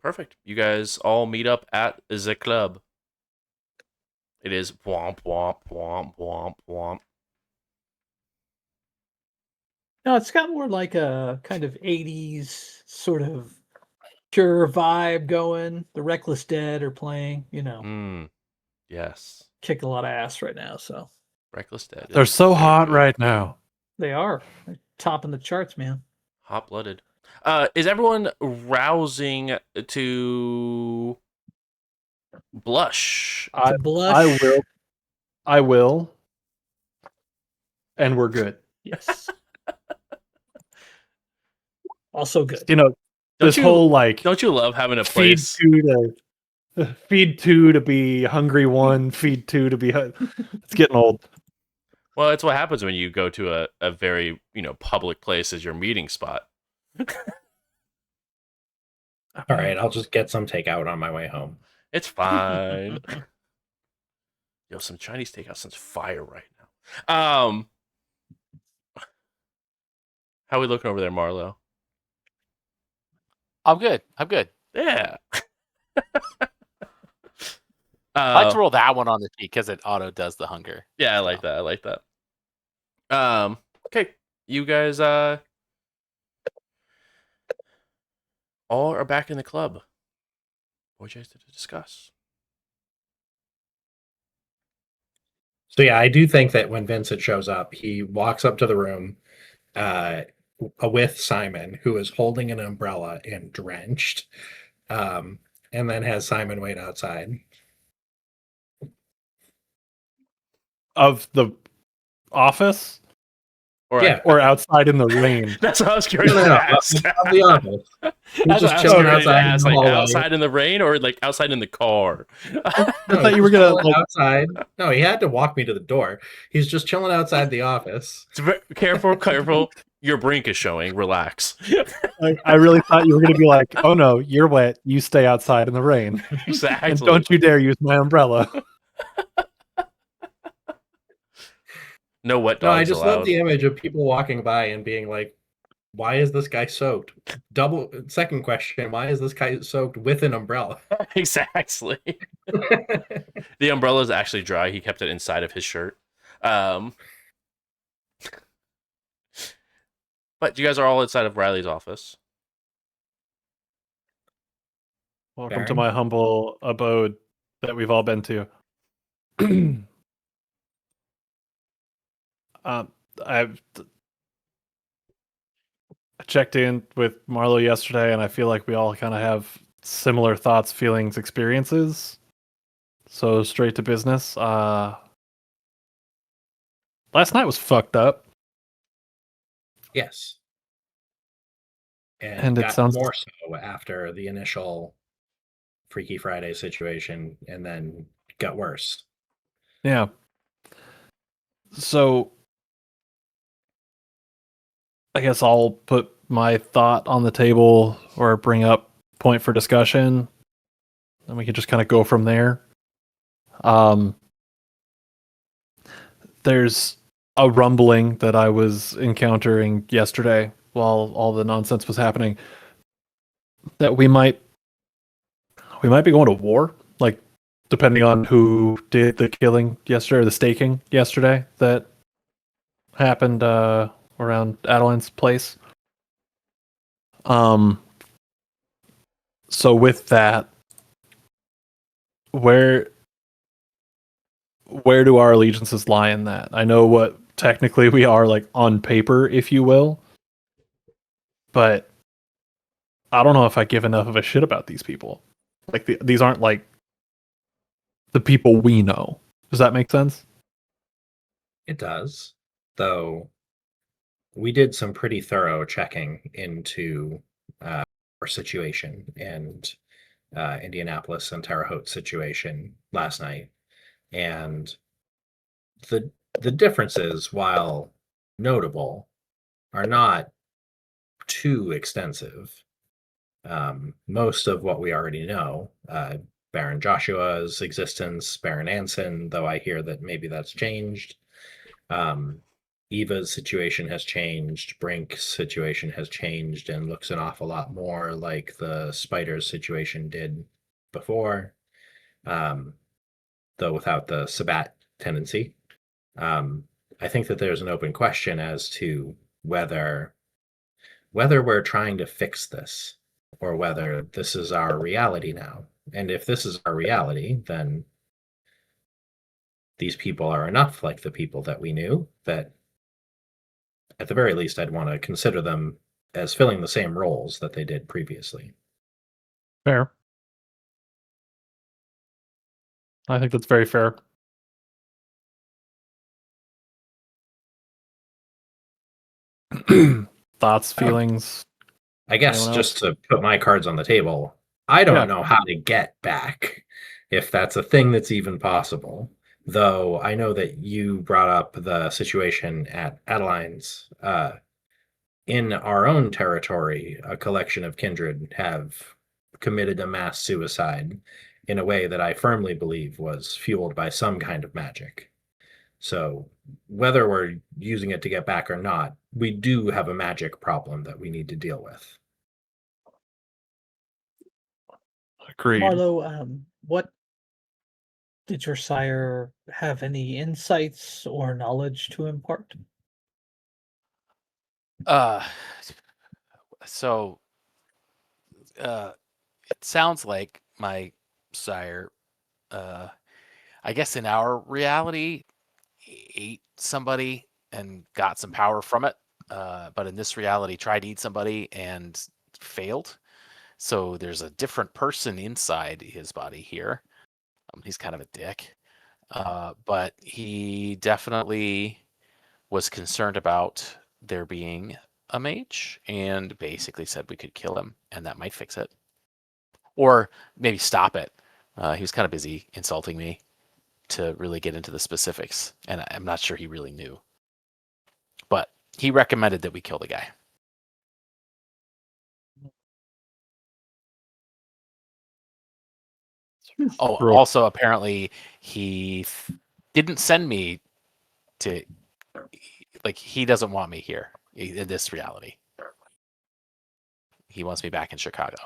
Perfect. You guys all meet up at the club. It is womp womp womp womp womp. No, it's got more like a kind of 80s sort of pure vibe going. The Reckless Dead are playing, Yes. kick a lot of ass right now. So Reckless Dead. They're is so very hot good. right now. they are. They're topping the charts, man. Hot blooded. Is everyone rousing to blush? I Blush. I will. And we're good. Yes. Also good. You know, Don't this you- whole like Don't you love having a feed place? feed two to be hungry one, feed two to be it's getting old. Well, it's what happens when you go to a very public place as your meeting spot. All right, I'll just get some takeout on my way home. It's fine. Yo, some Chinese takeout sounds fire right now. How we looking over there, Marlo? I'm good. Yeah. I like to roll that one on the cheek because it auto does the hunger. Yeah, I like that. I like that. Okay, you guys all are back in the club. What you guys to discuss? So yeah, I do think that when Vincent shows up, he walks up to the room with Simon, who is holding an umbrella and drenched, and then has Simon wait outside. Of the office Or Yeah. or outside in the rain. that's what I was curious No, to no, ask. of the office. He's That's just what I was chilling ready to outside in ask, the like hallway. outside in the rain or like outside in the car. I No, thought you were he's gonna chilling outside. No, he had to walk me to the door. He's just chilling outside the office. Careful. Your brink is showing. Relax. I really thought you were gonna be like, oh no, you're wet. You stay outside in the rain. Exactly. And don't you dare use my umbrella. No wet No, I dogs just allowed. love the image of people walking by and being like, why is this guy soaked? Second question, why is this guy soaked with an umbrella? Exactly. The umbrella is actually dry. He kept it inside of his shirt. But you guys are all inside of Riley's office. Welcome to Baron? my humble abode that we've all been to. I've checked in with Marlo yesterday, and I feel like we all kind of have similar thoughts, feelings, experiences. So straight to business. Last night was fucked up. Yes. And it got sounds- more so after the initial Freaky Friday situation, and then got worse. Yeah. So I guess I'll put my thought on the table or bring up point for discussion. And we can just kind of go from there. There's a rumbling that I was encountering yesterday while all the nonsense was happening that we might be going to war, like depending on who did the killing yesterday or the staking yesterday that happened around Adeline's place. So with that, where do our allegiances lie in that? I know what technically we are, like on paper, if you will, but I don't know if I give enough of a shit about these people. Like these aren't like the people we know. Does that make sense? It does, though. We did some pretty thorough checking into our situation and Indianapolis and Terre Haute situation last night, and the differences, while notable, are not too extensive. Most of what we already know, Baron Joshua's existence, Baron Anson, though I hear that maybe that's changed. Eva's situation has changed. Brink's situation has changed and looks an awful lot more like the Spiders situation did before, though without the Sabat tendency. I think that there's an open question as to whether we're trying to fix this or whether this is our reality now. And if this is our reality, then these people are enough like the people that we knew that at the very least I'd want to consider them as filling the same roles that they did previously. Fair. I think that's very fair. Thoughts, feelings? I guess Anyone just to put my cards on the table, I don't know how to get back, if that's a thing that's even possible. Though I know that you brought up the situation at Adeline's. In our own territory, a collection of kindred have committed a mass suicide in a way that I firmly believe was fueled by some kind of magic. So, whether we're using it to get back or not, we do have a magic problem that we need to deal with. Agreed. Marlo, what did your sire have any insights or knowledge to impart? So it sounds like my sire, I guess in our reality, ate somebody and got some power from it. But in this reality, tried to eat somebody and failed. So there's a different person inside his body here. He's kind of a dick. But he definitely was concerned about there being a mage and basically said we could kill him and that might fix it. Or maybe stop it. He was kind of busy insulting me to really get into the specifics. And I'm not sure he really knew. But he recommended that we kill the guy. Oh, also apparently he didn't send me to, like, he doesn't want me here in this reality. He wants me back in Chicago.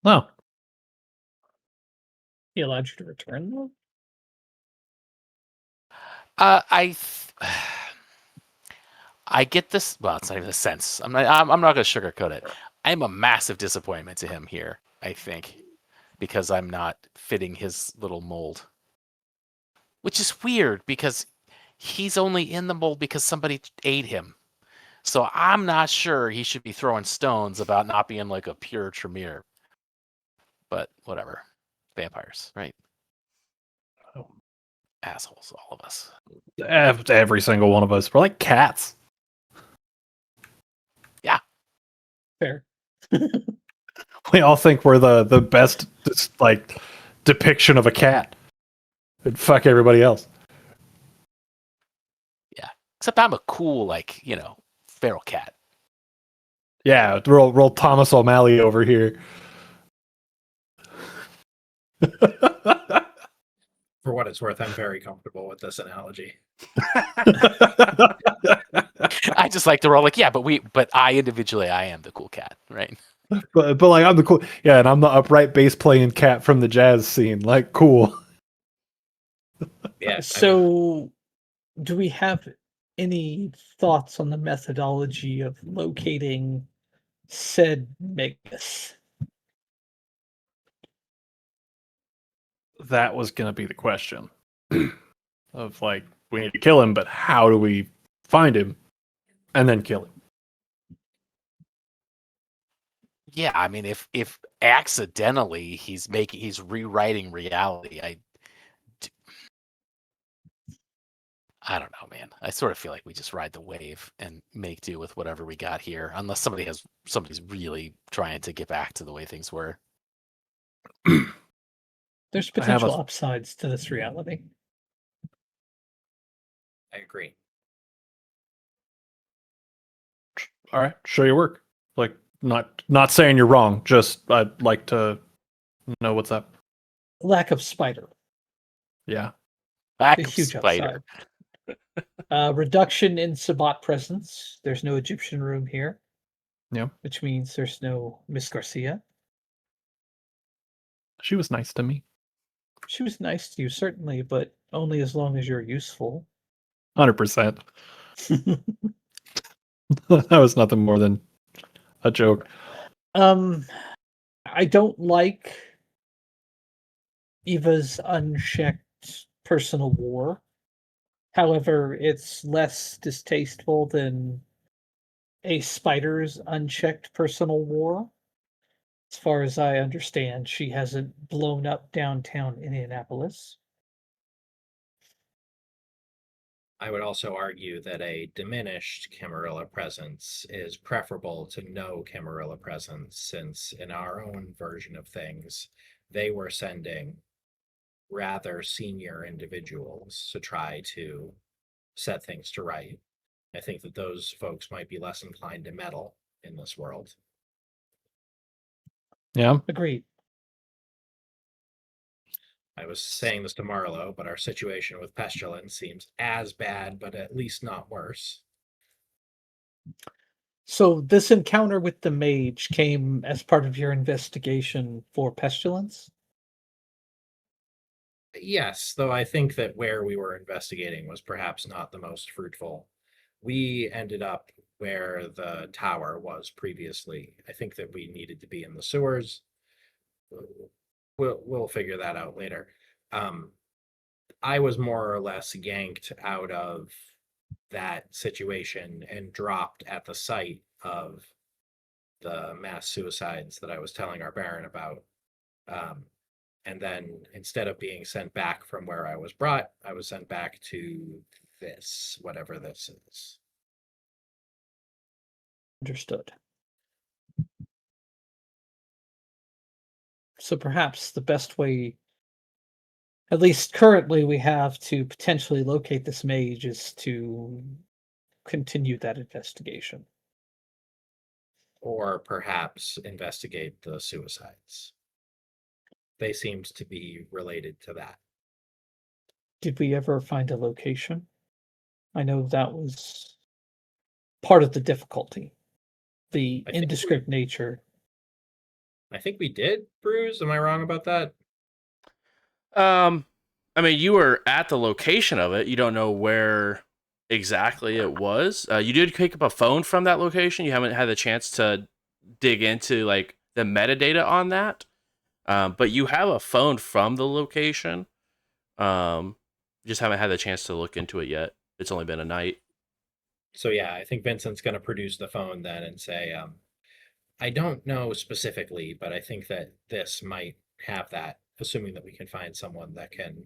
No. He allowed you to return though? I get this. Well, it's not even a sense. I'm not going to sugarcoat it. I'm a massive disappointment to him here, I think, because I'm not fitting his little mold. Which is weird because he's only in the mold because somebody ate him. So I'm not sure he should be throwing stones about not being like a pure Tremere. But whatever. Vampires, right? Oh. Assholes, all of us. Every single one of us. We're like cats. Yeah. Fair. We all think we're the best like depiction of a cat. And fuck everybody else. Yeah. Except I'm a cool, like, feral cat. Yeah, roll Thomas O'Malley over here. For what it's worth, I'm very comfortable with this analogy. I just like to roll like, yeah, but I individually, I am the cool cat, right? but like I'm the cool, yeah, and I'm the upright bass playing cat from the jazz scene. Like, cool. Yeah. So, do we have any thoughts on the methodology of locating said Megas? That was gonna be the question. Of like, we need to kill him, but how do we find him and then kill him? Yeah, I mean, if accidentally he's rewriting reality, I don't know, man. I sort of feel like we just ride the wave and make do with whatever we got here, unless somebody's really trying to get back to the way things were. There's potential upsides to this reality. I agree. All right, show your work. Like, not saying you're wrong. Just I'd like to know what's up. Lack of spider. Yeah. Back A of huge spider. upside. Reduction in Sabat presence. There's no Egyptian room here. Yeah. Which means there's no Miss Garcia. She was nice to me. She was nice to you, certainly, but only as long as you're useful. 100%. That was nothing more than a joke. I don't like Eva's unchecked personal war. However, it's less distasteful than a spider's unchecked personal war. As far as I understand, she hasn't blown up downtown Indianapolis. I would also argue that a diminished Camarilla presence is preferable to no Camarilla presence, since in our own version of things, they were sending rather senior individuals to try to set things to right. I think that those folks might be less inclined to meddle in this world. Yeah. Agreed. I was saying this to Marlowe, but our situation with Pestilence seems as bad, but at least not worse. So this encounter with the mage came as part of your investigation for pestilence? Yes, though I think that where we were investigating was perhaps not the most fruitful. We ended up where the tower was previously. I think that we needed to be in the sewers. We'll figure that out later. I was more or less yanked out of that situation and dropped at the site of the mass suicides that I was telling our Baron about. And then instead of being sent back from where I was brought, I was sent back to this, whatever this is. Understood. So perhaps the best way, at least currently, we have to potentially locate this mage is to continue that investigation. Or perhaps investigate the suicides. They seemed to be related to that. Did we ever find a location? I know that was part of the difficulty, the I think indiscript nature. I think we did, Bruce. Am I wrong about that? I mean, you were at the location of it. You don't know where exactly it was. You did pick up a phone from that location. You haven't had the chance to dig into like the metadata on that. But you have a phone from the location. Just haven't had the chance to look into it yet. It's only been a night. So yeah, I think Vincent's going to produce the phone then and say, I don't know specifically, but I think that this might have that, assuming that we can find someone that can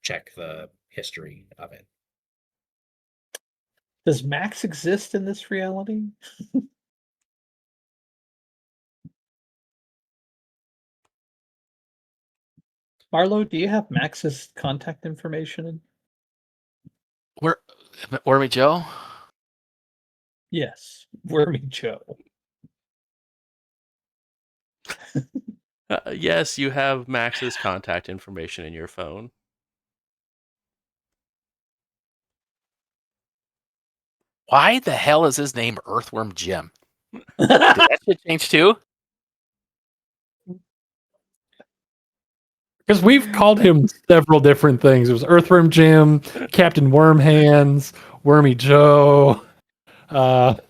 check the history of it. Does Max exist in this reality? Marlo, do you have Max's contact information? Where, Wormy Joe? Yes, Wormy Joe. Yes, you have Max's contact information in your phone. Why the hell is his name Earthworm Jim? Did that shit change too? Because we've called him several different things. It was Earthworm Jim, Captain Wormhands, Wormy Joe. There's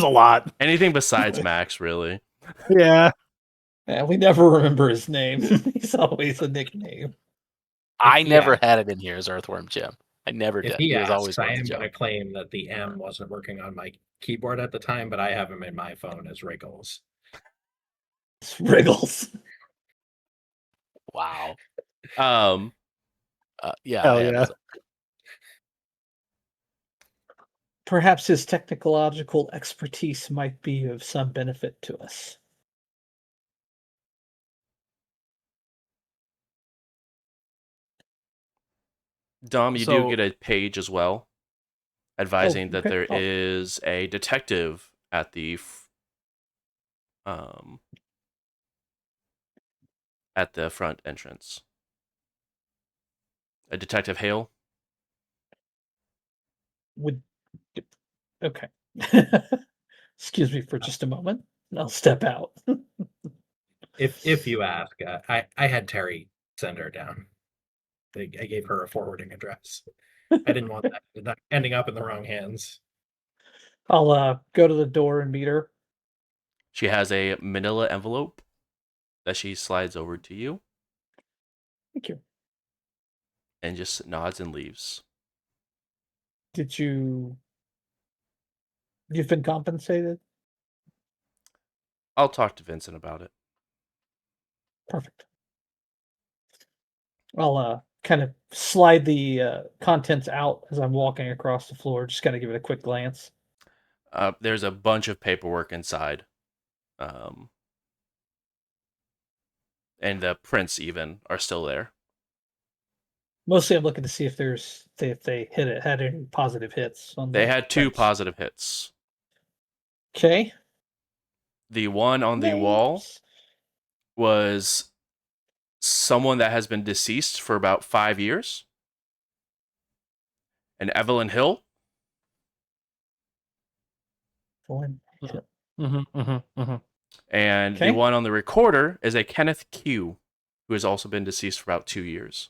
a lot. Anything besides Max, really. Yeah. Yeah, we never remember his name. He's always a nickname. I never Yeah. had it in here as Earthworm Jim. I never If did. he was asks, always I Wormy am Joe. going to claim that the M wasn't working on my keyboard at the time, but I have him in my phone as Wriggles. It's Wriggles. Wow. Um, Yeah. Hell I had yeah. his- Perhaps his technological expertise might be of some benefit to us. Dom, you do So- get a page as well, advising that okay. there Oh. is a detective at the front entrance. A Detective Hale. Would okay. Excuse me for just a moment. And I'll step out. If you ask, I had Terry send her down. I gave her a forwarding address. I didn't want that ending up in the wrong hands. I'll go to the door and meet her. She has a manila envelope that she slides over to you Thank you. and just nods and leaves. Did you? You've been compensated. I'll talk to Vincent about it. Perfect. I'll kind of slide the contents out as I'm walking across the floor. Just kind of give it a quick glance. There's a bunch of paperwork inside. And the prints even are still there. Mostly, I'm looking to see if they had any positive hits on. They the had 2 prints. positive hits. Okay. The one on the wall Names. was someone that has been deceased for about 5 years. And Evelyn Hill. One. And Okay. the one on the recorder is a Kenneth Q, who has also been deceased for about 2 years.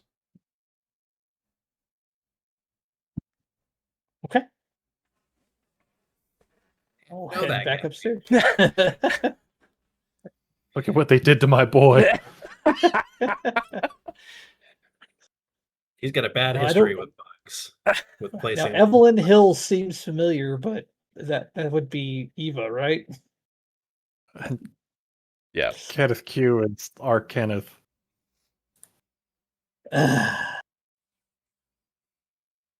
Okay. I'll Know head that back guy. upstairs. Look at what they did to my boy. He's got a bad Well, I history don't- with bugs. With Now, placing Evelyn Hill seems familiar, but that would be Eva, right? Yeah. Kenneth Q and our Kenneth.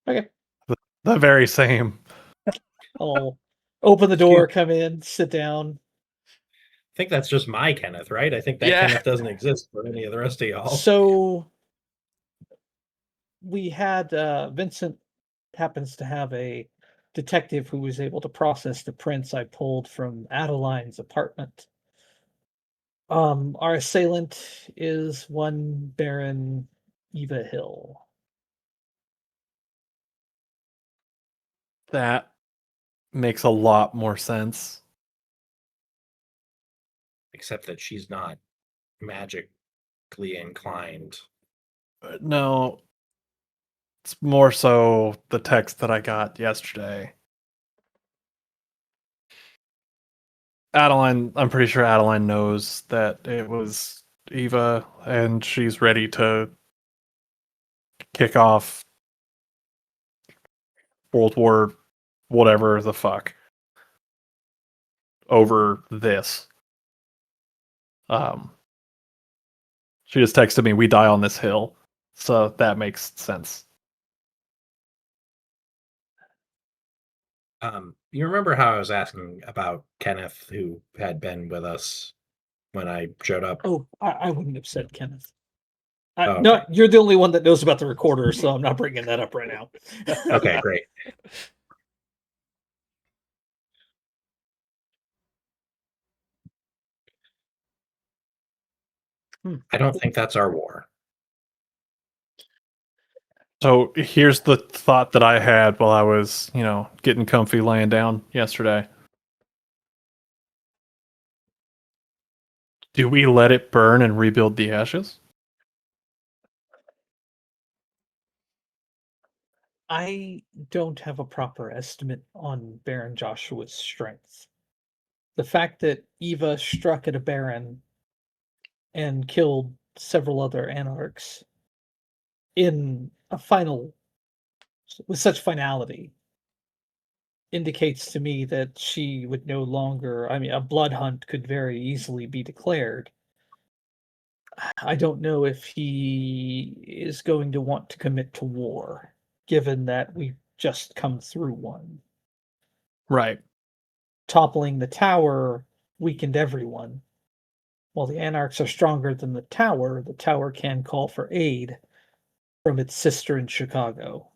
Okay. The very same. I'll open the door, come in, sit down. I think that's just my Kenneth, right? I think that Yeah. Kenneth doesn't exist for any of the rest of y'all. So we had Vincent happens to have a detective who was able to process the prints I pulled from Adeline's apartment. Our assailant is one Baron Eva Hill. That makes a lot more sense. Except that she's not magically inclined. No, it's more so the text that I got yesterday. Adeline, I'm pretty sure Adeline knows that it was Eva, and she's ready to kick off World War whatever the fuck over this. She just texted me, "We die on this hill," so that makes sense. You remember how I was asking about Kenneth, who had been with us when I showed up? Oh, I wouldn't have said Kenneth. Oh, No, okay. you're the only one that knows about the recorder, so I'm not bringing that up right now. Okay, great. I don't think that's our war. So here's the thought that I had while I was, getting comfy laying down yesterday. Do we let it burn and rebuild the ashes? I don't have a proper estimate on Baron Joshua's strength. The fact that Eva struck at a Baron and killed several other anarchs in a final with such finality indicates to me that she would no longer, a blood hunt could very easily be declared. I don't know if he is going to want to commit to war, given that we've just come through one. Right. Toppling the tower weakened everyone. While the anarchs are stronger than the tower can call for aid from its sister in Chicago.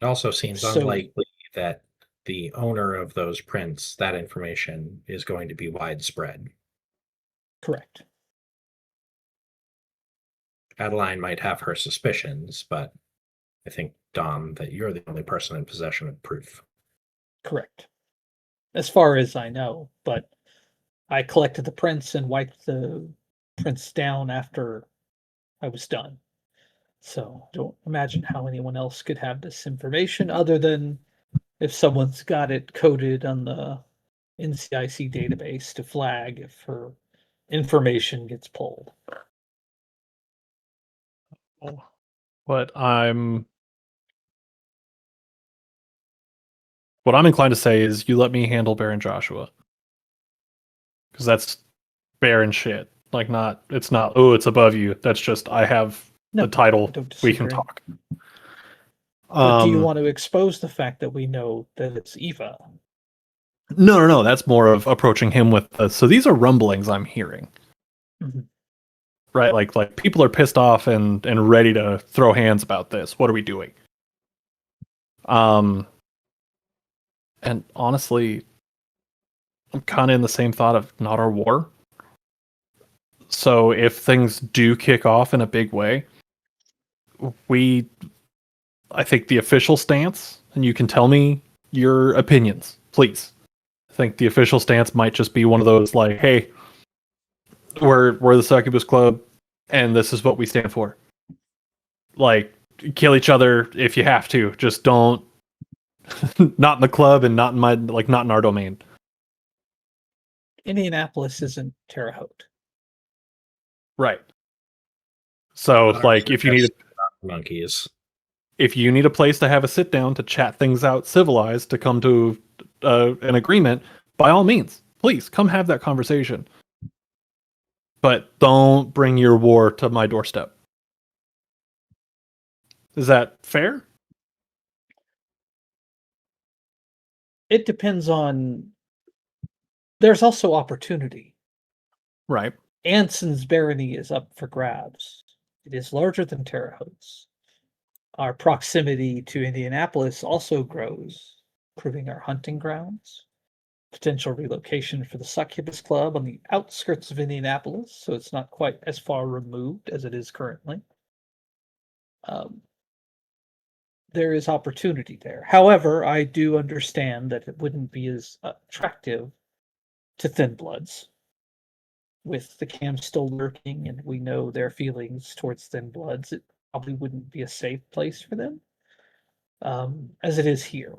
It also seems So- unlikely that the owner of those prints, that information is going to be widespread. Correct. Adeline might have her suspicions, but I think, Dom, that you're the only person in possession of proof. Correct. As far as I know, but I collected the prints and wiped the prints down after I was done. So don't imagine how anyone else could have this information other than if someone's got it coded on the NCIC database to flag if her information gets pulled. What I'm inclined to say is you let me handle Baron Joshua. Because that's Baron shit. Like it's not, oh, it's above you. That's just I have No, the title. I don't We can disagree. talk. But do you want to expose the fact that we know that it's Eva? No. That's more of approaching him with so these are rumblings I'm hearing. Mhm. Right? Like people are pissed off and ready to throw hands about this. What are we doing? And honestly, I'm kind of in the same thought of not our war. So if things do kick off in a big way, I think the official stance, and you can tell me your opinions, please. I think the official stance might just be one of those like, hey, we're the Succubus Club, and this is what we stand for. Like, kill each other if you have to. Just don't. Not in the club and not in our domain. Indianapolis isn't Terre Haute. Right. So, like, if you need monkeys, if you need a place to have a sit down to chat things out, civilized, to come to an agreement, by all means, please come have that conversation. But don't bring your war to my doorstep. Is that fair? It depends on. There's also opportunity. Right. Anson's barony is up for grabs. It is larger than Terre Haute's. Our proximity to Indianapolis also grows, proving our hunting grounds. Potential relocation for the Succubus Club on the outskirts of Indianapolis, so it's not quite as far removed as it is currently. There is opportunity there. However, I do understand that it wouldn't be as attractive to Thin Bloods. With the cam still lurking and we know their feelings towards Thin Bloods, it probably wouldn't be a safe place for them, as it is here.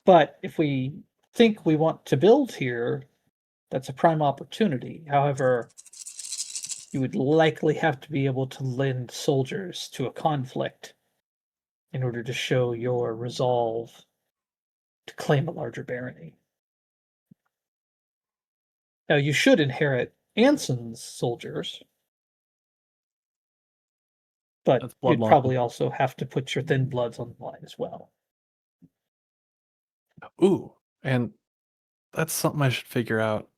But if we think we want to build here, that's a prime opportunity. However, you would likely have to be able to lend soldiers to a conflict in order to show your resolve to claim a larger barony. Now, you should inherit Anson's soldiers, but That's you'd bloodline. probably also have to put your Thin Bloods on the line as well. Ooh, and that's something I should figure out.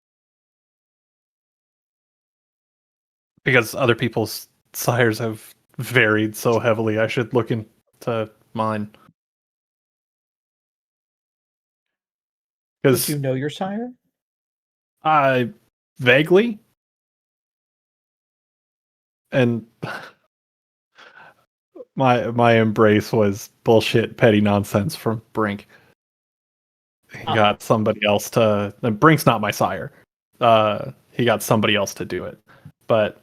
Because other people's sires have varied so heavily, I should look into mine. Would Because you know your sire? I vaguely, and my embrace was bullshit, petty nonsense from Brink. He got somebody else to. And Brink's not my sire. He got somebody else to do it, but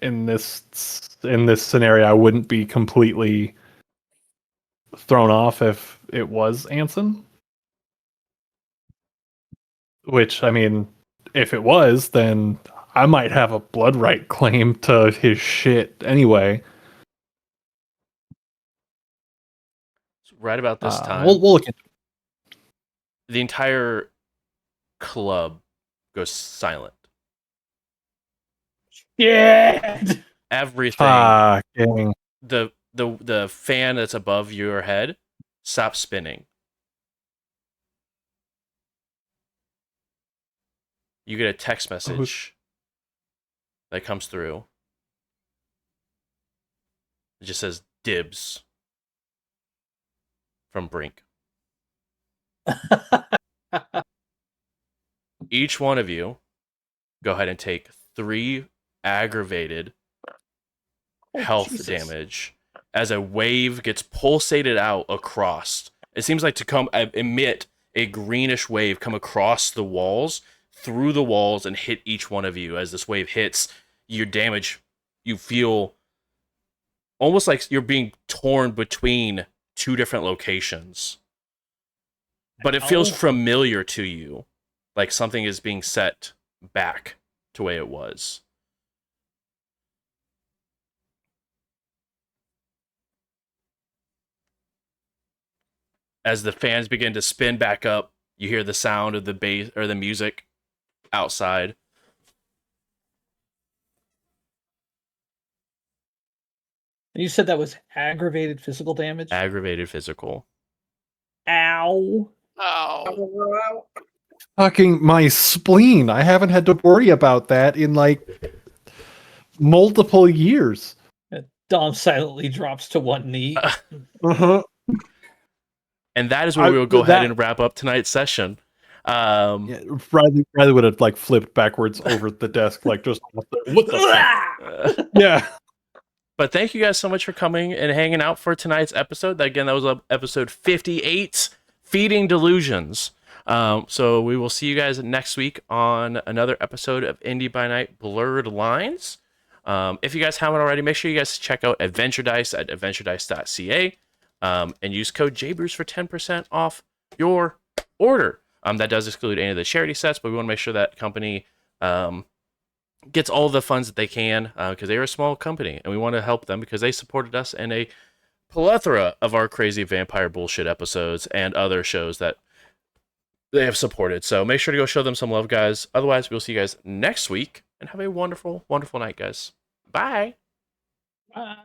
in this scenario, I wouldn't be completely thrown off if it was Anson. Which, I mean, if it was, then I might have a blood right claim to his shit anyway. Right about this time, We'll look into it. the entire club goes silent. Yeah. Everything, Fucking. the fan that's above your head stops spinning. You get a text message that comes through. It just says dibs from Brink. Each one of you go ahead and take 3 aggravated health Jesus. damage as a wave gets pulsated out across. It seems like to emit a greenish wave come across the walls, through the walls, and hit each one of you. As this wave hits, your damage, you feel almost like you're being torn between two different locations. But it feels Oh. familiar to you, like something is being set back to the way it was. As the fans begin to spin back up, you hear the sound of the bass or the music outside. You said that was aggravated physical damage? Aggravated physical. Ow. Oh. Fucking my spleen. I haven't had to worry about that in like multiple years. Dom silently drops to one knee. Uh-huh. And that is where we will go ahead and wrap up tonight's session. Yeah, Riley would have like flipped backwards over the desk, like just what the fuck? Yeah. But thank you guys so much for coming and hanging out for tonight's episode. Again, that was episode 58, Feeding Delusions. So we will see you guys next week on another episode of Indy by Night Blurred Lines. If you guys haven't already, make sure you guys check out Adventure Dice at adventuredice.ca and use code JBruce for 10% off your order. That does exclude any of the charity sets, but we want to make sure that company gets all the funds that they can because they are a small company and we want to help them because they supported us in a plethora of our crazy vampire bullshit episodes and other shows that they have supported. So make sure to go show them some love, guys. Otherwise, we'll see you guys next week and have a wonderful, wonderful night, guys. Bye. Bye.